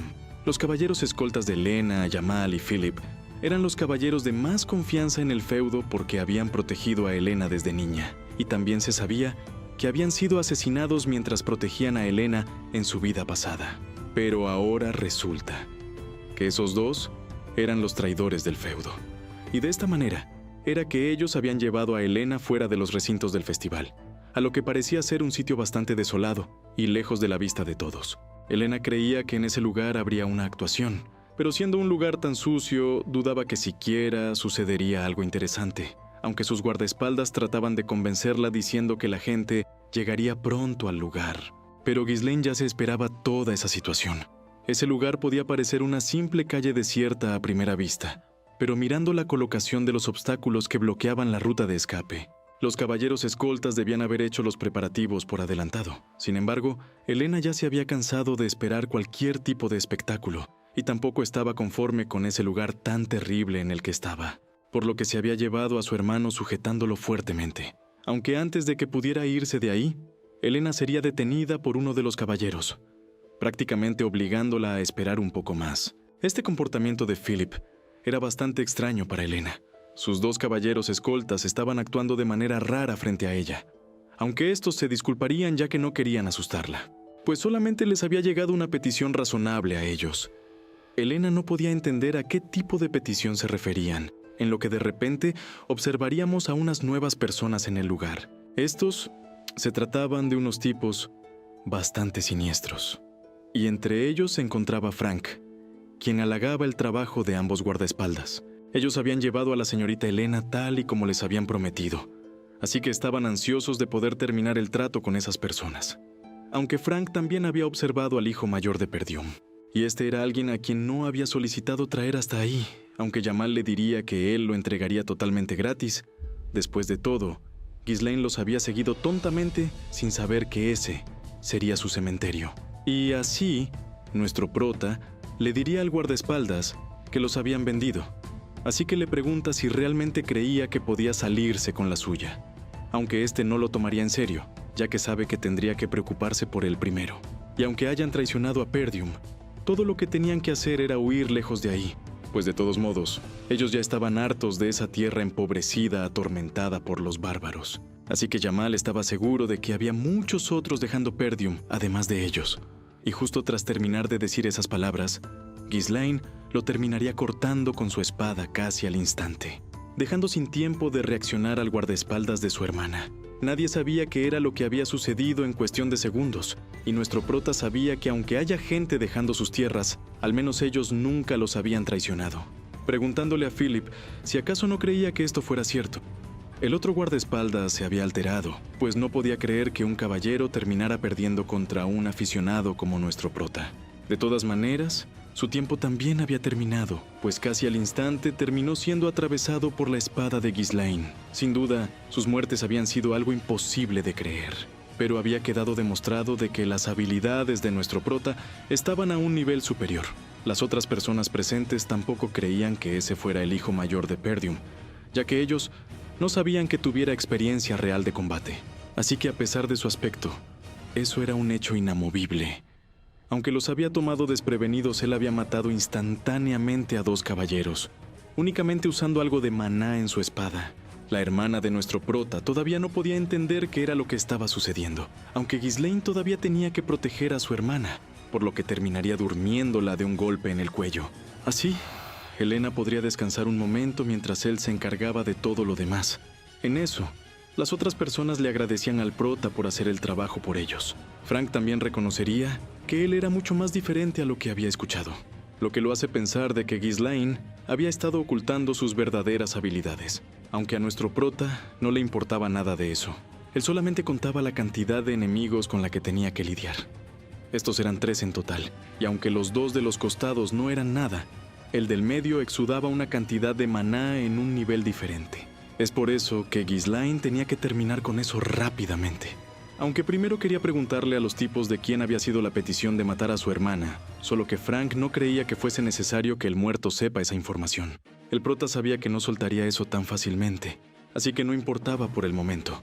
Los caballeros escoltas de Elena, Jamal y Philip eran los caballeros de más confianza en el feudo porque habían protegido a Elena desde niña. Y también se sabía que habían sido asesinados mientras protegían a Elena en su vida pasada. Pero ahora resulta que esos dos eran los traidores del feudo. Y de esta manera, era que ellos habían llevado a Elena fuera de los recintos del festival, a lo que parecía ser un sitio bastante desolado y lejos de la vista de todos. Elena creía que en ese lugar habría una actuación, pero siendo un lugar tan sucio, dudaba que siquiera sucedería algo interesante, aunque sus guardaespaldas trataban de convencerla diciendo que la gente llegaría pronto al lugar. Pero Ghislaine ya se esperaba toda esa situación. Ese lugar podía parecer una simple calle desierta a primera vista, pero mirando la colocación de los obstáculos que bloqueaban la ruta de escape, los caballeros escoltas debían haber hecho los preparativos por adelantado. Sin embargo, Elena ya se había cansado de esperar cualquier tipo de espectáculo, y tampoco estaba conforme con ese lugar tan terrible en el que estaba, por lo que se había llevado a su hermano sujetándolo fuertemente. Aunque antes de que pudiera irse de ahí, Elena sería detenida por uno de los caballeros, prácticamente obligándola a esperar un poco más. Este comportamiento de Philip era bastante extraño para Elena. Sus dos caballeros escoltas estaban actuando de manera rara frente a ella, aunque estos se disculparían ya que no querían asustarla, pues solamente les había llegado una petición razonable a ellos. Elena no podía entender a qué tipo de petición se referían, en lo que de repente observaríamos a unas nuevas personas en el lugar. Estos se trataban de unos tipos bastante siniestros, y entre ellos se encontraba Frank, quien halagaba el trabajo de ambos guardaespaldas. Ellos habían llevado a la señorita Elena tal y como les habían prometido, así que estaban ansiosos de poder terminar el trato con esas personas. Aunque Frank también había observado al hijo mayor de Perdue, y este era alguien a quien no había solicitado traer hasta ahí, aunque Jamal le diría que él lo entregaría totalmente gratis. Después de todo, Ghislaine los había seguido tontamente sin saber que ese sería su cementerio. Y así, nuestro prota le diría al guardaespaldas que los habían vendido, así que le pregunta si realmente creía que podía salirse con la suya, aunque este no lo tomaría en serio, ya que sabe que tendría que preocuparse por él primero. Y aunque hayan traicionado a Perdium, todo lo que tenían que hacer era huir lejos de ahí, pues de todos modos, ellos ya estaban hartos de esa tierra empobrecida, atormentada por los bárbaros. Así que Jamal estaba seguro de que había muchos otros dejando Perdium, además de ellos. Y justo tras terminar de decir esas palabras, Ghislaine lo terminaría cortando con su espada casi al instante, dejando sin tiempo de reaccionar al guardaespaldas de su hermana. Nadie sabía qué era lo que había sucedido en cuestión de segundos, y nuestro prota sabía que aunque haya gente dejando sus tierras, al menos ellos nunca los habían traicionado. Preguntándole a Philip si acaso no creía que esto fuera cierto. El otro guardaespaldas se había alterado, pues no podía creer que un caballero terminara perdiendo contra un aficionado como nuestro prota. De todas maneras, su tiempo también había terminado, pues casi al instante terminó siendo atravesado por la espada de Ghislaine. Sin duda, sus muertes habían sido algo imposible de creer, pero había quedado demostrado de que las habilidades de nuestro prota estaban a un nivel superior. Las otras personas presentes tampoco creían que ese fuera el hijo mayor de Perdium, ya que ellos no sabían que tuviera experiencia real de combate. Así que a pesar de su aspecto, eso era un hecho inamovible. Aunque los había tomado desprevenidos, él había matado instantáneamente a 2 caballeros, únicamente usando algo de maná en su espada. La hermana de nuestro prota todavía no podía entender qué era lo que estaba sucediendo, aunque Ghislaine todavía tenía que proteger a su hermana, por lo que terminaría durmiéndola de un golpe en el cuello. Así, Helena podría descansar un momento mientras él se encargaba de todo lo demás. En eso, las otras personas le agradecían al prota por hacer el trabajo por ellos. Frank también reconocería que él era mucho más diferente a lo que había escuchado, lo que lo hace pensar de que Ghislaine había estado ocultando sus verdaderas habilidades, aunque a nuestro prota no le importaba nada de eso. Él solamente contaba la cantidad de enemigos con la que tenía que lidiar. Estos eran 3 en total, y aunque los 2 de los costados no eran nada, el del medio exudaba una cantidad de maná en un nivel diferente. Es por eso que Ghislaine tenía que terminar con eso rápidamente. Aunque primero quería preguntarle a los tipos de quién había sido la petición de matar a su hermana, solo que Frank no creía que fuese necesario que el muerto sepa esa información. El prota sabía que no soltaría eso tan fácilmente, así que no importaba por el momento.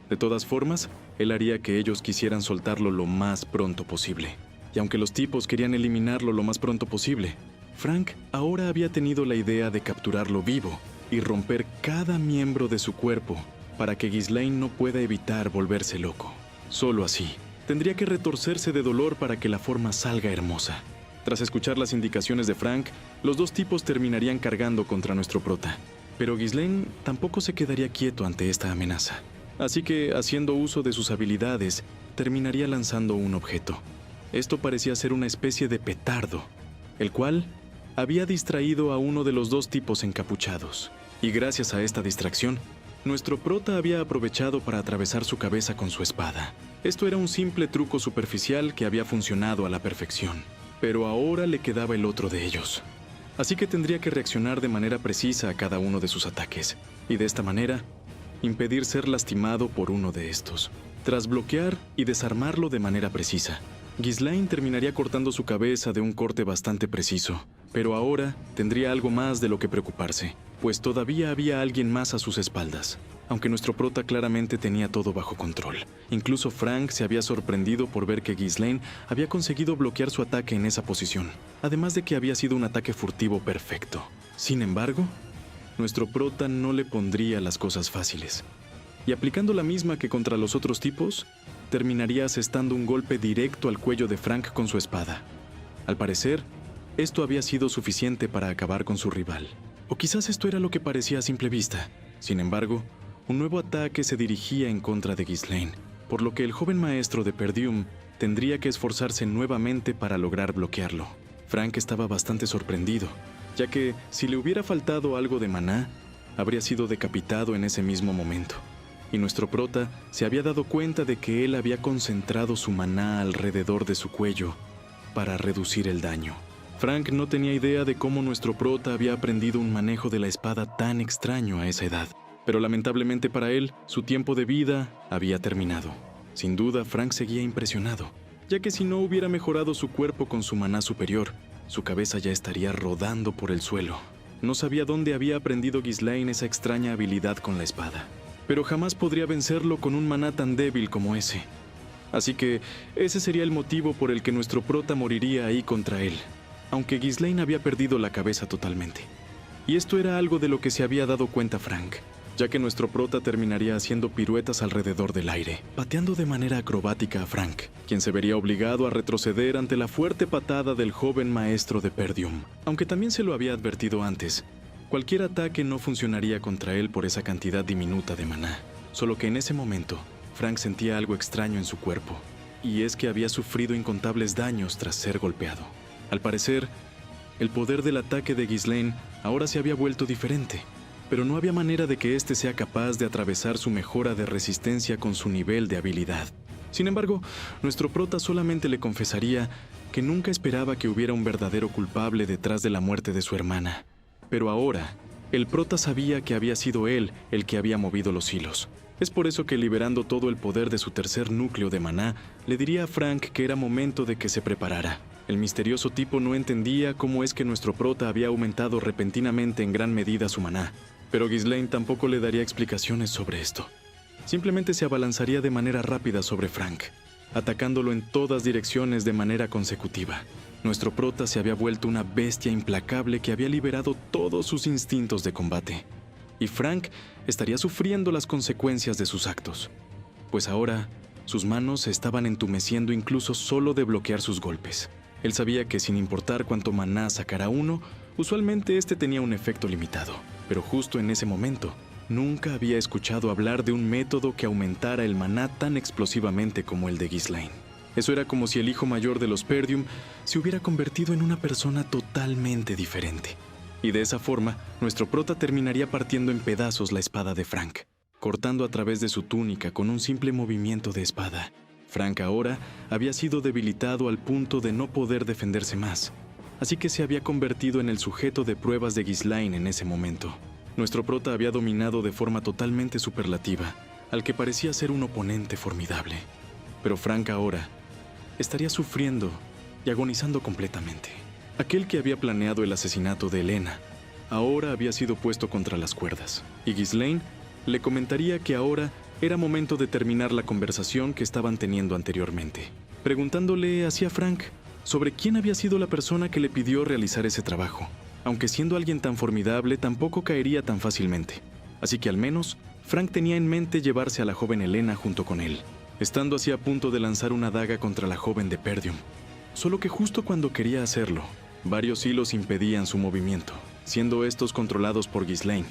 De todas formas, él haría que ellos quisieran soltarlo lo más pronto posible. Y aunque los tipos querían eliminarlo lo más pronto posible, Frank ahora había tenido la idea de capturarlo vivo y romper cada miembro de su cuerpo para que Ghislaine no pueda evitar volverse loco. Solo así, tendría que retorcerse de dolor para que la forma salga hermosa. Tras escuchar las indicaciones de Frank, los 2 tipos terminarían cargando contra nuestro prota. Pero Ghislaine tampoco se quedaría quieto ante esta amenaza. Así que, haciendo uso de sus habilidades, terminaría lanzando un objeto. Esto parecía ser una especie de petardo, el cual había distraído a uno de los 2 tipos encapuchados. Y gracias a esta distracción, nuestro prota había aprovechado para atravesar su cabeza con su espada. Esto era un simple truco superficial que había funcionado a la perfección, pero ahora le quedaba el otro de ellos. Así que tendría que reaccionar de manera precisa a cada uno de sus ataques, y de esta manera, impedir ser lastimado por uno de estos. Tras bloquear y desarmarlo de manera precisa, Ghislaine terminaría cortando su cabeza de un corte bastante preciso, pero ahora tendría algo más de lo que preocuparse, pues todavía había alguien más a sus espaldas. Aunque nuestro prota claramente tenía todo bajo control. Incluso Frank se había sorprendido por ver que Ghislaine había conseguido bloquear su ataque en esa posición, además de que había sido un ataque furtivo perfecto. Sin embargo, nuestro prota no le pondría las cosas fáciles, y aplicando la misma que contra los otros tipos, terminaría asestando un golpe directo al cuello de Frank con su espada. Al parecer, esto había sido suficiente para acabar con su rival. O quizás esto era lo que parecía a simple vista. Sin embargo, un nuevo ataque se dirigía en contra de Ghislaine, por lo que el joven maestro de Perdium tendría que esforzarse nuevamente para lograr bloquearlo. Frank estaba bastante sorprendido, ya que si le hubiera faltado algo de maná, habría sido decapitado en ese mismo momento. Y nuestro prota se había dado cuenta de que él había concentrado su maná alrededor de su cuello para reducir el daño. Frank no tenía idea de cómo nuestro prota había aprendido un manejo de la espada tan extraño a esa edad, pero lamentablemente para él, su tiempo de vida había terminado. Sin duda, Frank seguía impresionado, ya que si no hubiera mejorado su cuerpo con su maná superior, su cabeza ya estaría rodando por el suelo. No sabía dónde había aprendido Ghislaine esa extraña habilidad con la espada, pero jamás podría vencerlo con un maná tan débil como ese. Así que ese sería el motivo por el que nuestro prota moriría ahí contra él, aunque Ghislaine había perdido la cabeza totalmente. Y esto era algo de lo que se había dado cuenta Frank, ya que nuestro prota terminaría haciendo piruetas alrededor del aire, pateando de manera acrobática a Frank, quien se vería obligado a retroceder ante la fuerte patada del joven maestro de Perdium. Aunque también se lo había advertido antes, cualquier ataque no funcionaría contra él por esa cantidad diminuta de maná. Solo que en ese momento, Frank sentía algo extraño en su cuerpo, y es que había sufrido incontables daños tras ser golpeado. Al parecer, el poder del ataque de Ghislaine ahora se había vuelto diferente, pero no había manera de que éste sea capaz de atravesar su mejora de resistencia con su nivel de habilidad. Sin embargo, nuestro prota solamente le confesaría que nunca esperaba que hubiera un verdadero culpable detrás de la muerte de su hermana. Pero ahora, el prota sabía que había sido él el que había movido los hilos. Es por eso que, liberando todo el poder de su tercer núcleo de maná, le diría a Frank que era momento de que se preparara. El misterioso tipo no entendía cómo es que nuestro prota había aumentado repentinamente en gran medida su maná, pero Ghislaine tampoco le daría explicaciones sobre esto. Simplemente se abalanzaría de manera rápida sobre Frank, atacándolo en todas direcciones de manera consecutiva. Nuestro prota se había vuelto una bestia implacable que había liberado todos sus instintos de combate. Y Frank estaría sufriendo las consecuencias de sus actos, pues ahora sus manos se estaban entumeciendo incluso solo de bloquear sus golpes. Él sabía que sin importar cuánto maná sacara uno, usualmente este tenía un efecto limitado. Pero justo en ese momento, nunca había escuchado hablar de un método que aumentara el maná tan explosivamente como el de Ghislaine. Eso era como si el hijo mayor de los Perdium se hubiera convertido en una persona totalmente diferente. Y de esa forma, nuestro prota terminaría partiendo en pedazos la espada de Frank, cortando a través de su túnica con un simple movimiento de espada. Frank ahora había sido debilitado al punto de no poder defenderse más, así que se había convertido en el sujeto de pruebas de Ghislaine en ese momento. Nuestro prota había dominado de forma totalmente superlativa al que parecía ser un oponente formidable. Pero Frank ahora estaría sufriendo y agonizando completamente. Aquel que había planeado el asesinato de Elena ahora había sido puesto contra las cuerdas, y Ghislaine le comentaría que ahora era momento de terminar la conversación que estaban teniendo anteriormente, preguntándole hacia Frank sobre quién había sido la persona que le pidió realizar ese trabajo, aunque siendo alguien tan formidable tampoco caería tan fácilmente. Así que al menos Frank tenía en mente llevarse a la joven Elena junto con él, estando así a punto de lanzar una daga contra la joven de Perdium. Solo que justo cuando quería hacerlo, varios hilos impedían su movimiento, siendo estos controlados por Ghislaine,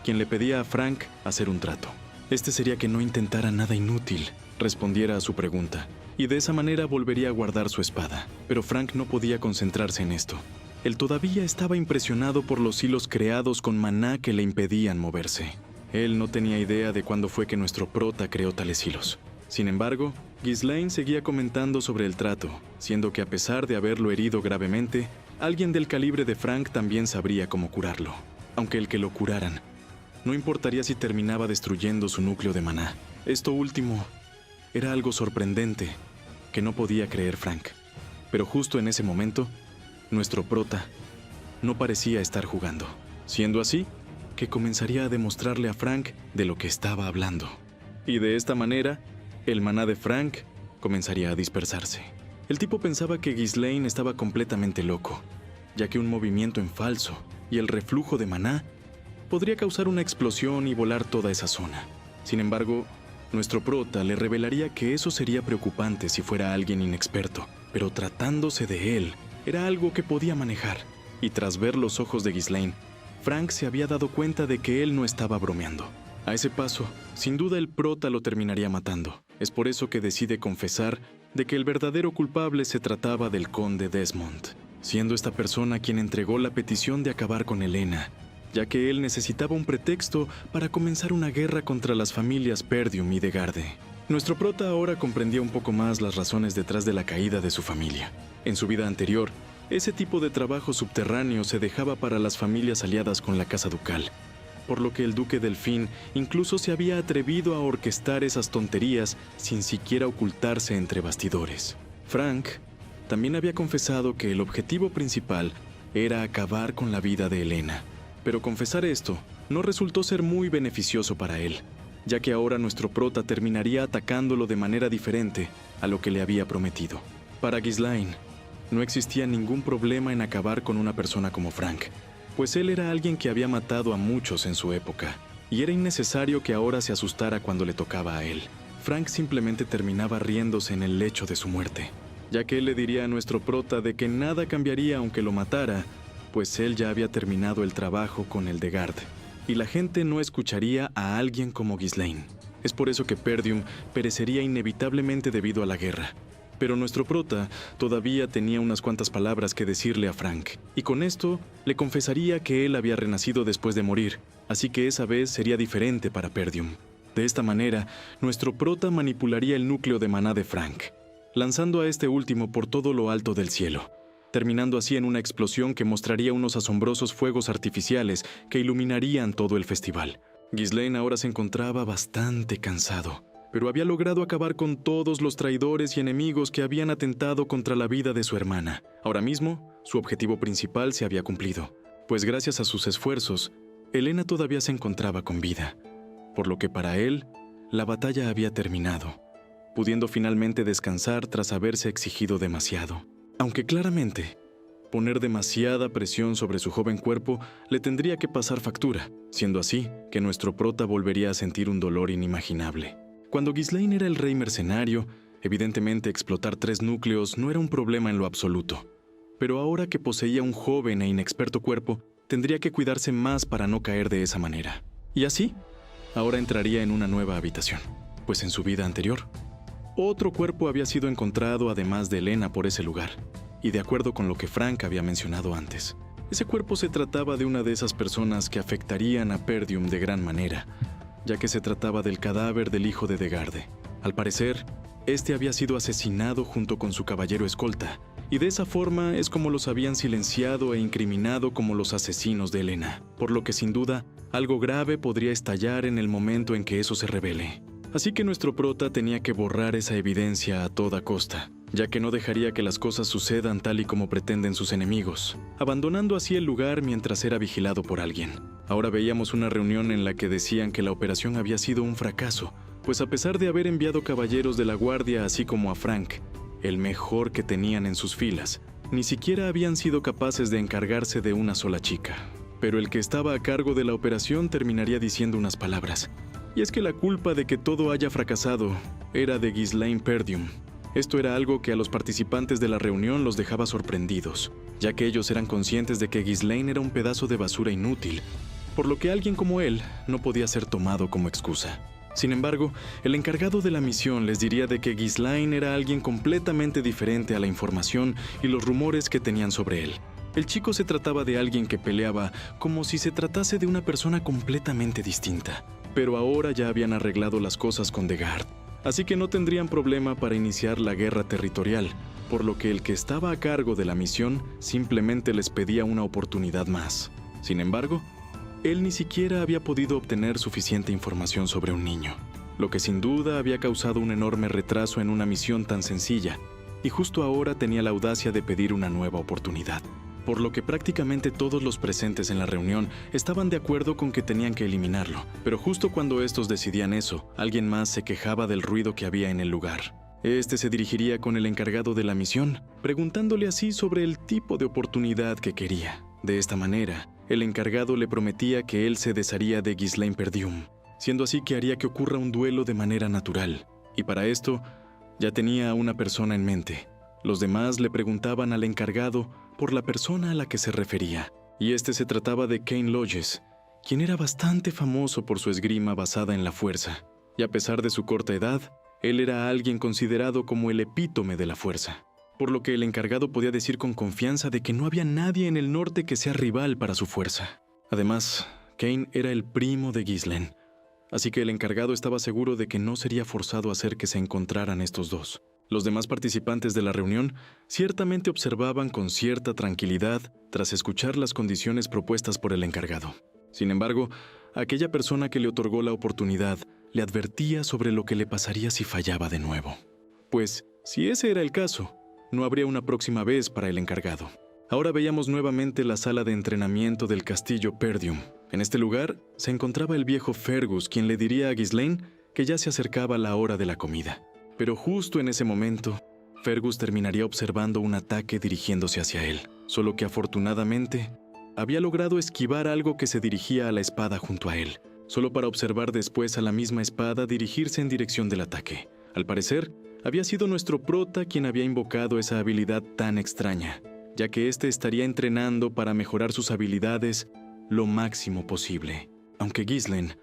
quien le pedía a Frank hacer un trato. Este sería que no intentara nada inútil, respondiera a su pregunta, y de esa manera volvería a guardar su espada. Pero Frank no podía concentrarse en esto. Él todavía estaba impresionado por los hilos creados con maná que le impedían moverse. Él no tenía idea de cuándo fue que nuestro prota creó tales hilos. Sin embargo, Ghislaine seguía comentando sobre el trato, siendo que a pesar de haberlo herido gravemente, alguien del calibre de Frank también sabría cómo curarlo. Aunque el que lo curaran, no importaría si terminaba destruyendo su núcleo de maná. Esto último era algo sorprendente que no podía creer Frank. Pero justo en ese momento, nuestro prota no parecía estar jugando, siendo así que comenzaría a demostrarle a Frank de lo que estaba hablando. Y de esta manera, el maná de Frank comenzaría a dispersarse. El tipo pensaba que Ghislaine estaba completamente loco, ya que un movimiento en falso y el reflujo de maná podría causar una explosión y volar toda esa zona. Sin embargo, nuestro prota le revelaría que eso sería preocupante si fuera alguien inexperto, pero tratándose de él, era algo que podía manejar. Y tras ver los ojos de Ghislaine, Frank se había dado cuenta de que él no estaba bromeando. A ese paso, sin duda el prota lo terminaría matando. Es por eso que decide confesar de que el verdadero culpable se trataba del conde Desmond, siendo esta persona quien entregó la petición de acabar con Elena, ya que él necesitaba un pretexto para comenzar una guerra contra las familias Perdium y de Garde. Nuestro prota ahora comprendía un poco más las razones detrás de la caída de su familia. En su vida anterior, ese tipo de trabajo subterráneo se dejaba para las familias aliadas con la casa ducal, por lo que el duque Delfín incluso se había atrevido a orquestar esas tonterías sin siquiera ocultarse entre bastidores. Frank también había confesado que el objetivo principal era acabar con la vida de Elena, Pero confesar esto no resultó ser muy beneficioso para él, ya que ahora nuestro prota terminaría atacándolo de manera diferente a lo que le había prometido. Para Ghislaine, no existía ningún problema en acabar con una persona como Frank, pues él era alguien que había matado a muchos en su época, y era innecesario que ahora se asustara cuando le tocaba a él. Frank simplemente terminaba riéndose en el lecho de su muerte, ya que él le diría a nuestro prota de que nada cambiaría aunque lo matara, pues él ya había terminado el trabajo con el de Guard, y la gente no escucharía a alguien como Ghislaine. Es por eso que Perdium perecería inevitablemente debido a la guerra. Pero nuestro prota todavía tenía unas cuantas palabras que decirle a Frank, y con esto le confesaría que él había renacido después de morir, así que esa vez sería diferente para Perdium. De esta manera, nuestro prota manipularía el núcleo de maná de Frank, lanzando a este último por todo lo alto del cielo, terminando así en una explosión que mostraría unos asombrosos fuegos artificiales que iluminarían todo el festival. Ghislaine ahora se encontraba bastante cansado, pero había logrado acabar con todos los traidores y enemigos que habían atentado contra la vida de su hermana. Ahora mismo, su objetivo principal se había cumplido, pues gracias a sus esfuerzos, Elena todavía se encontraba con vida, por lo que para él, la batalla había terminado, pudiendo finalmente descansar tras haberse exigido demasiado. Aunque claramente, poner demasiada presión sobre su joven cuerpo le tendría que pasar factura, siendo así que nuestro prota volvería a sentir un dolor inimaginable. Cuando Ghislaine era el rey mercenario, evidentemente explotar 3 núcleos no era un problema en lo absoluto. Pero ahora que poseía un joven e inexperto cuerpo, tendría que cuidarse más para no caer de esa manera. Y así, ahora entraría en una nueva habitación, pues en su vida anterior, otro cuerpo había sido encontrado además de Elena por ese lugar, y de acuerdo con lo que Frank había mencionado antes. Ese cuerpo se trataba de una de esas personas que afectarían a Perdium de gran manera, ya que se trataba del cadáver del hijo de Degarde. Al parecer, este había sido asesinado junto con su caballero escolta, y de esa forma es como los habían silenciado e incriminado como los asesinos de Elena, por lo que sin duda, algo grave podría estallar en el momento en que eso se revele. Así que nuestro prota tenía que borrar esa evidencia a toda costa, ya que no dejaría que las cosas sucedan tal y como pretenden sus enemigos, abandonando así el lugar mientras era vigilado por alguien. Ahora veíamos una reunión en la que decían que la operación había sido un fracaso, pues a pesar de haber enviado caballeros de la guardia así como a Frank, el mejor que tenían en sus filas, ni siquiera habían sido capaces de encargarse de una sola chica. Pero el que estaba a cargo de la operación terminaría diciendo unas palabras, y es que la culpa de que todo haya fracasado era de Ghislaine Perdium. Esto era algo que a los participantes de la reunión los dejaba sorprendidos, ya que ellos eran conscientes de que Ghislaine era un pedazo de basura inútil, por lo que alguien como él no podía ser tomado como excusa. Sin embargo, el encargado de la misión les diría de que Ghislaine era alguien completamente diferente a la información y los rumores que tenían sobre él. El chico se trataba de alguien que peleaba como si se tratase de una persona completamente distinta, pero ahora ya habían arreglado las cosas con Degarde, así que no tendrían problema para iniciar la guerra territorial, por lo que el que estaba a cargo de la misión simplemente les pedía una oportunidad más. Sin embargo, él ni siquiera había podido obtener suficiente información sobre un niño, lo que sin duda había causado un enorme retraso en una misión tan sencilla, y justo ahora tenía la audacia de pedir una nueva oportunidad, por lo que prácticamente todos los presentes en la reunión estaban de acuerdo con que tenían que eliminarlo, pero justo cuando estos decidían eso, alguien más se quejaba del ruido que había en el lugar. Este se dirigiría con el encargado de la misión, preguntándole así sobre el tipo de oportunidad que quería. De esta manera, el encargado le prometía que él se desharía de Ghislaine Perdium, siendo así que haría que ocurra un duelo de manera natural. Y para esto, ya tenía a una persona en mente. Los demás le preguntaban al encargado por la persona a la que se refería, y este se trataba de Cain Lodges, quien era bastante famoso por su esgrima basada en la fuerza, y a pesar de su corta edad, él era alguien considerado como el epítome de la fuerza, por lo que el encargado podía decir con confianza de que no había nadie en el norte que sea rival para su fuerza. Además, Cain era el primo de Ghislaine, así que el encargado estaba seguro de que no sería forzado a hacer que se encontraran estos dos. Los demás participantes de la reunión ciertamente observaban con cierta tranquilidad tras escuchar las condiciones propuestas por el encargado. Sin embargo, aquella persona que le otorgó la oportunidad le advertía sobre lo que le pasaría si fallaba de nuevo. Pues, si ese era el caso, no habría una próxima vez para el encargado. Ahora veíamos nuevamente la sala de entrenamiento del castillo Perdium. En este lugar se encontraba el viejo Fergus, quien le diría a Ghislaine que ya se acercaba la hora de la comida. Pero justo en ese momento, Fergus terminaría observando un ataque dirigiéndose hacia él, solo que afortunadamente había logrado esquivar algo que se dirigía a la espada junto a él, solo para observar después a la misma espada dirigirse en dirección del ataque. Al parecer, había sido nuestro prota quien había invocado esa habilidad tan extraña, ya que éste estaría entrenando para mejorar sus habilidades lo máximo posible. Aunque Ghislaine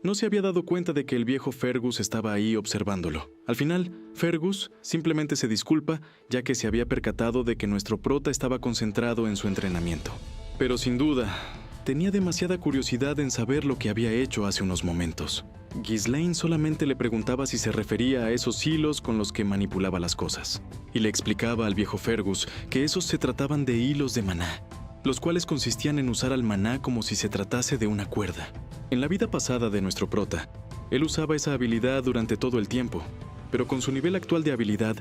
no se había dado cuenta de que el viejo Fergus estaba ahí observándolo. Al final, Fergus simplemente se disculpa, ya que se había percatado de que nuestro prota estaba concentrado en su entrenamiento. Pero sin duda, tenía demasiada curiosidad en saber lo que había hecho hace unos momentos. Ghislaine solamente le preguntaba si se refería a esos hilos con los que manipulaba las cosas, y le explicaba al viejo Fergus que esos se trataban de hilos de maná, los cuales consistían en usar al maná como si se tratase de una cuerda. En la vida pasada de nuestro prota, él usaba esa habilidad durante todo el tiempo, pero con su nivel actual de habilidad,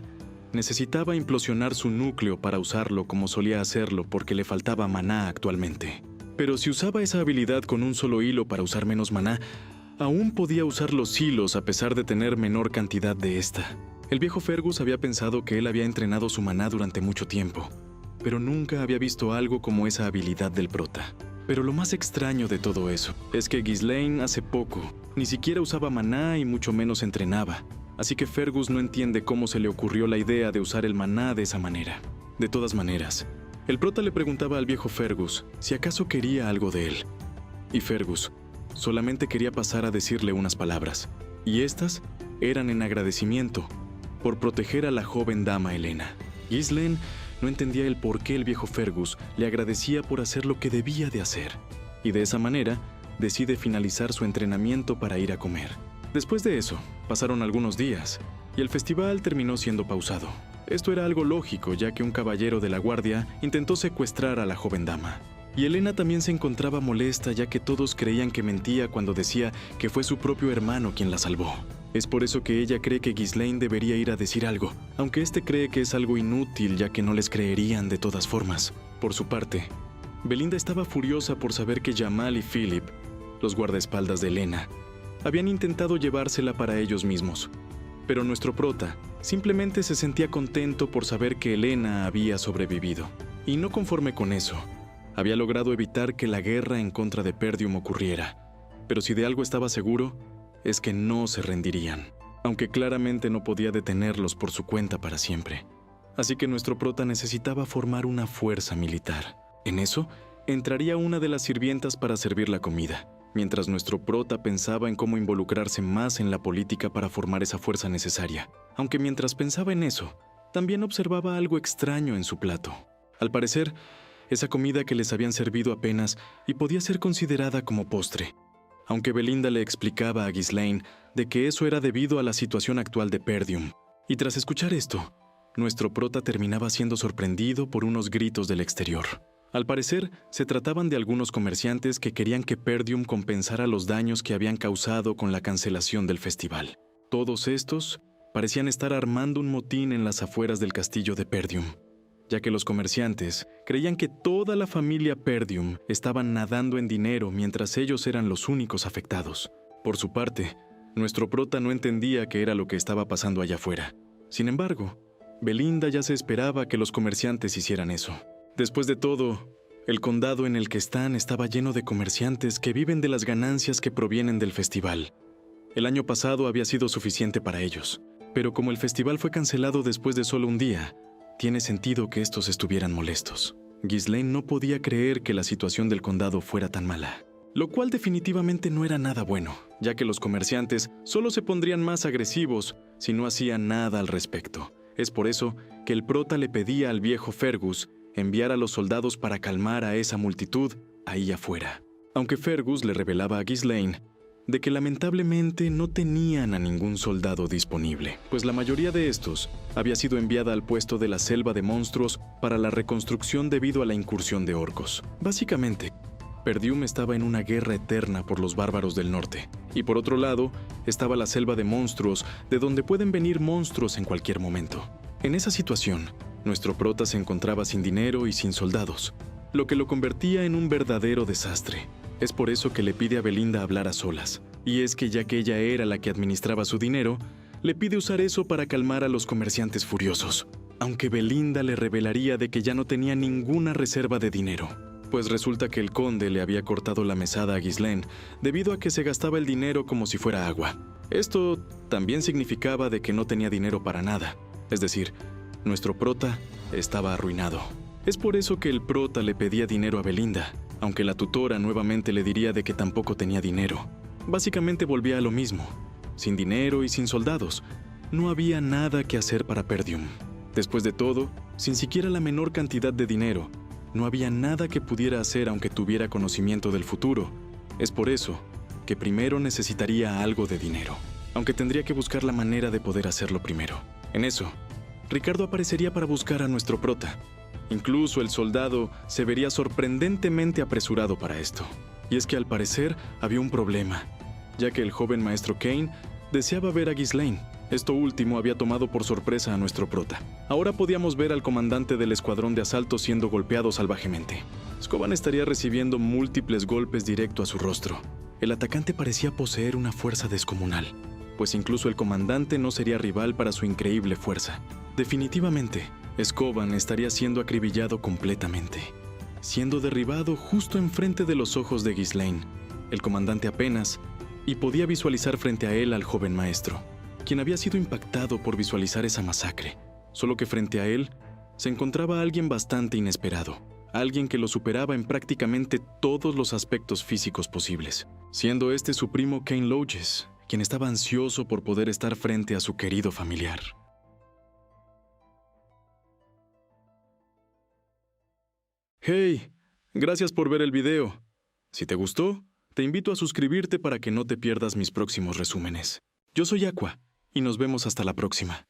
necesitaba implosionar su núcleo para usarlo como solía hacerlo porque le faltaba maná actualmente. Pero si usaba esa habilidad con un solo hilo para usar menos maná, aún podía usar los hilos a pesar de tener menor cantidad de esta. El viejo Fergus había pensado que él había entrenado su maná durante mucho tiempo, pero nunca había visto algo como esa habilidad del prota. Pero lo más extraño de todo eso es que Ghislaine hace poco ni siquiera usaba maná y mucho menos entrenaba, así que Fergus no entiende cómo se le ocurrió la idea de usar el maná de esa manera. De todas maneras, el prota le preguntaba al viejo Fergus si acaso quería algo de él, y Fergus solamente quería pasar a decirle unas palabras, y estas eran en agradecimiento por proteger a la joven dama Helena. Ghislaine no entendía el por qué el viejo Fergus le agradecía por hacer lo que debía de hacer, y de esa manera decide finalizar su entrenamiento para ir a comer. Después de eso, pasaron algunos días, y el festival terminó siendo pausado. Esto era algo lógico, ya que un caballero de la guardia intentó secuestrar a la joven dama. Y Helena también se encontraba molesta, ya que todos creían que mentía cuando decía que fue su propio hermano quien la salvó. Es por eso que ella cree que Ghislaine debería ir a decir algo, aunque este cree que es algo inútil, ya que no les creerían de todas formas. Por su parte, Belinda estaba furiosa por saber que Jamal y Philip, los guardaespaldas de Helena, habían intentado llevársela para ellos mismos. Pero nuestro prota simplemente se sentía contento por saber que Helena había sobrevivido. Y no conforme con eso, había logrado evitar que la guerra en contra de Perdium ocurriera. Pero si de algo estaba seguro, es que no se rendirían, aunque claramente no podía detenerlos por su cuenta para siempre. Así que nuestro prota necesitaba formar una fuerza militar. En eso, entraría una de las sirvientas para servir la comida, mientras nuestro prota pensaba en cómo involucrarse más en la política para formar esa fuerza necesaria. Aunque mientras pensaba en eso, también observaba algo extraño en su plato. Al parecer, esa comida que les habían servido apenas y podía ser considerada como postre. Aunque Belinda le explicaba a Ghislaine de que eso era debido a la situación actual de Perdium. Y tras escuchar esto, nuestro prota terminaba siendo sorprendido por unos gritos del exterior. Al parecer, se trataban de algunos comerciantes que querían que Perdium compensara los daños que habían causado con la cancelación del festival. Todos estos parecían estar armando un motín en las afueras del castillo de Perdium, ya que los comerciantes creían que toda la familia Perdium estaban nadando en dinero mientras ellos eran los únicos afectados. Por su parte, nuestro prota no entendía qué era lo que estaba pasando allá afuera. Sin embargo, Belinda ya se esperaba que los comerciantes hicieran eso. Después de todo, el condado en el que están estaba lleno de comerciantes que viven de las ganancias que provienen del festival. El año pasado había sido suficiente para ellos, pero como el festival fue cancelado después de solo un día, tiene sentido que estos estuvieran molestos. Ghislaine no podía creer que la situación del condado fuera tan mala, lo cual definitivamente no era nada bueno, ya que los comerciantes solo se pondrían más agresivos si no hacían nada al respecto. Es por eso que el prota le pedía al viejo Fergus enviar a los soldados para calmar a esa multitud ahí afuera. Aunque Fergus le revelaba a Ghislaine de que lamentablemente no tenían a ningún soldado disponible, pues la mayoría de estos había sido enviada al puesto de la selva de monstruos para la reconstrucción debido a la incursión de orcos. Básicamente, Perdium estaba en una guerra eterna por los bárbaros del norte, y por otro lado estaba la selva de monstruos, de donde pueden venir monstruos en cualquier momento. En esa situación, Nuestro prota se encontraba sin dinero y sin soldados, lo que lo convertía en un verdadero desastre. Es por eso que le pide a Belinda hablar a solas. Y es que ya que ella era la que administraba su dinero, le pide usar eso para calmar a los comerciantes furiosos. Aunque Belinda le revelaría de que ya no tenía ninguna reserva de dinero. Pues resulta que el conde le había cortado la mesada a Ghislaine debido a que se gastaba el dinero como si fuera agua. Esto también significaba de que no tenía dinero para nada. Es decir, nuestro prota estaba arruinado. Es por eso que el prota le pedía dinero a Belinda, aunque la tutora nuevamente le diría de que tampoco tenía dinero. Básicamente volvía a lo mismo. Sin dinero y sin soldados, no había nada que hacer para Perdium. Después de todo, sin siquiera la menor cantidad de dinero, no había nada que pudiera hacer aunque tuviera conocimiento del futuro. Es por eso que primero necesitaría algo de dinero, aunque tendría que buscar la manera de poder hacerlo primero. En eso, Ricardo aparecería para buscar a nuestro prota. Incluso el soldado se vería sorprendentemente apresurado para esto. Y es que al parecer había un problema, ya que el joven maestro Kane deseaba ver a Ghislaine. Esto último había tomado por sorpresa a nuestro prota. Ahora podíamos ver al comandante del escuadrón de asalto siendo golpeado salvajemente. Scoban estaría recibiendo múltiples golpes directo a su rostro. El atacante parecía poseer una fuerza descomunal, pues incluso el comandante no sería rival para su increíble fuerza. Definitivamente, Scoban estaría siendo acribillado completamente, siendo derribado justo enfrente de los ojos de Ghislaine. El comandante apenas y podía visualizar frente a él al joven maestro, quien había sido impactado por visualizar esa masacre. Solo que frente a él se encontraba alguien bastante inesperado, alguien que lo superaba en prácticamente todos los aspectos físicos posibles, siendo este su primo Kane Loges, quien estaba ansioso por poder estar frente a su querido familiar. Hey, gracias por ver el video. Si te gustó, te invito a suscribirte para que no te pierdas mis próximos resúmenes. Yo soy Aqua, y nos vemos hasta la próxima.